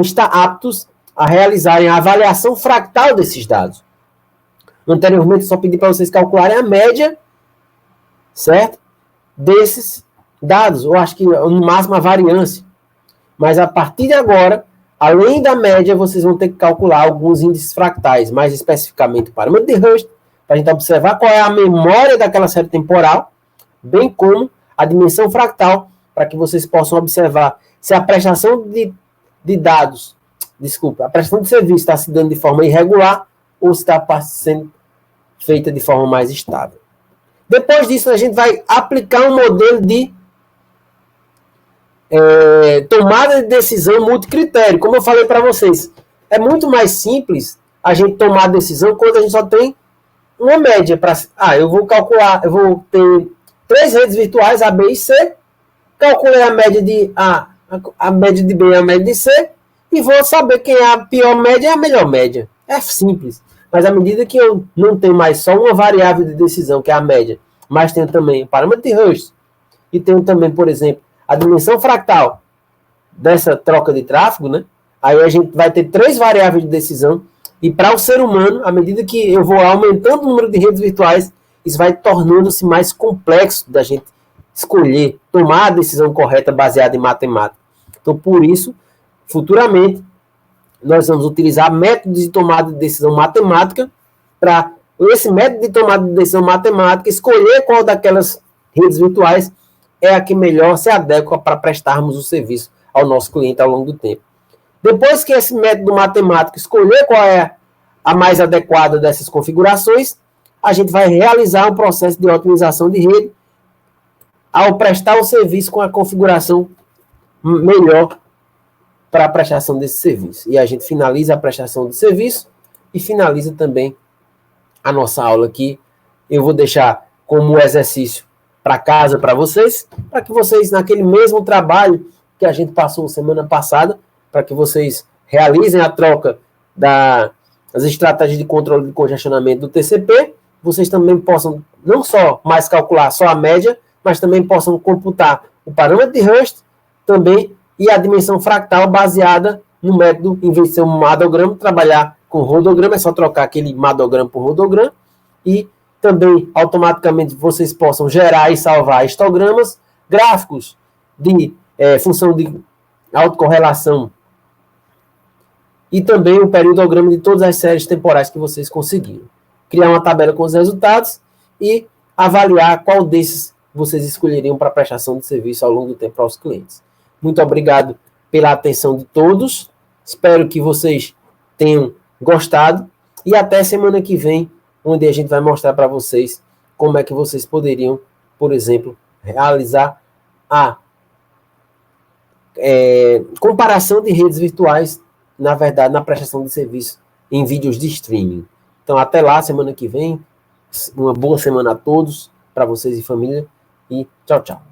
[SPEAKER 2] estar aptos a realizarem a avaliação fractal desses dados. Anteriormente, eu só pedi para vocês calcularem a média, certo? Desses dados, ou acho que no máximo a variância. Mas a partir de agora, além da média, vocês vão ter que calcular alguns índices fractais, mais especificamente o parâmetro de Hurst, para a gente observar qual é a memória daquela série temporal, bem como a dimensão fractal, para que vocês possam observar se a prestação de dados, a prestação de serviço está se dando de forma irregular ou se está sendo feita de forma mais estável. Depois disso, a gente vai aplicar um modelo de tomada de decisão multicritério. Como eu falei para vocês, é muito mais simples a gente tomar a decisão quando a gente só tem uma média. Eu vou calcular, eu vou ter 3 redes virtuais, A, B e C, calculei a média de A, a média de B e a média de C, e vou saber quem é a pior média e a melhor média. É simples. Mas à medida que eu não tenho mais só uma variável de decisão, que é a média, mas tenho também o parâmetro de Hurst, e tenho também, por exemplo, a dimensão fractal dessa troca de tráfego, né? Aí a gente vai ter 3 variáveis de decisão, e para o ser humano, à medida que eu vou aumentando o número de redes virtuais, isso vai tornando-se mais complexo da gente escolher, tomar a decisão correta baseada em matemática. Então, por isso, futuramente, nós vamos utilizar métodos de tomada de decisão matemática para esse método de tomada de decisão matemática escolher qual daquelas redes virtuais é a que melhor se adequa para prestarmos o serviço ao nosso cliente ao longo do tempo. Depois que esse método matemático escolher qual é a mais adequada dessas configurações, a gente vai realizar um processo de otimização de rede ao prestar o serviço com a configuração melhor para a prestação desse serviço. E a gente finaliza a prestação de serviço e finaliza também a nossa aula aqui. Eu vou deixar como exercício para casa para vocês, para que vocês, naquele mesmo trabalho que a gente passou semana passada, para que vocês realizem a troca das estratégias de controle de congestionamento do TCP, vocês também possam não só mais calcular só a média, mas também possam computar o parâmetro de Hurst também e a dimensão fractal baseada no método, em vez de ser um madograma, trabalhar com rodograma, é só trocar aquele madograma por rodograma, e também automaticamente vocês possam gerar e salvar histogramas, gráficos de função de autocorrelação e também o periodograma de todas as séries temporais que vocês conseguiram. Criar uma tabela com os resultados e avaliar qual desses vocês escolheriam para prestação de serviço ao longo do tempo aos clientes. Muito obrigado pela atenção de todos. Espero que vocês tenham gostado e até semana que vem, onde a gente vai mostrar para vocês como é que vocês poderiam, por exemplo, realizar a comparação de redes virtuais, na verdade, na prestação de serviço em vídeos de streaming. Então, até lá, semana que vem. Uma boa semana a todos, para vocês e família. E tchau, tchau.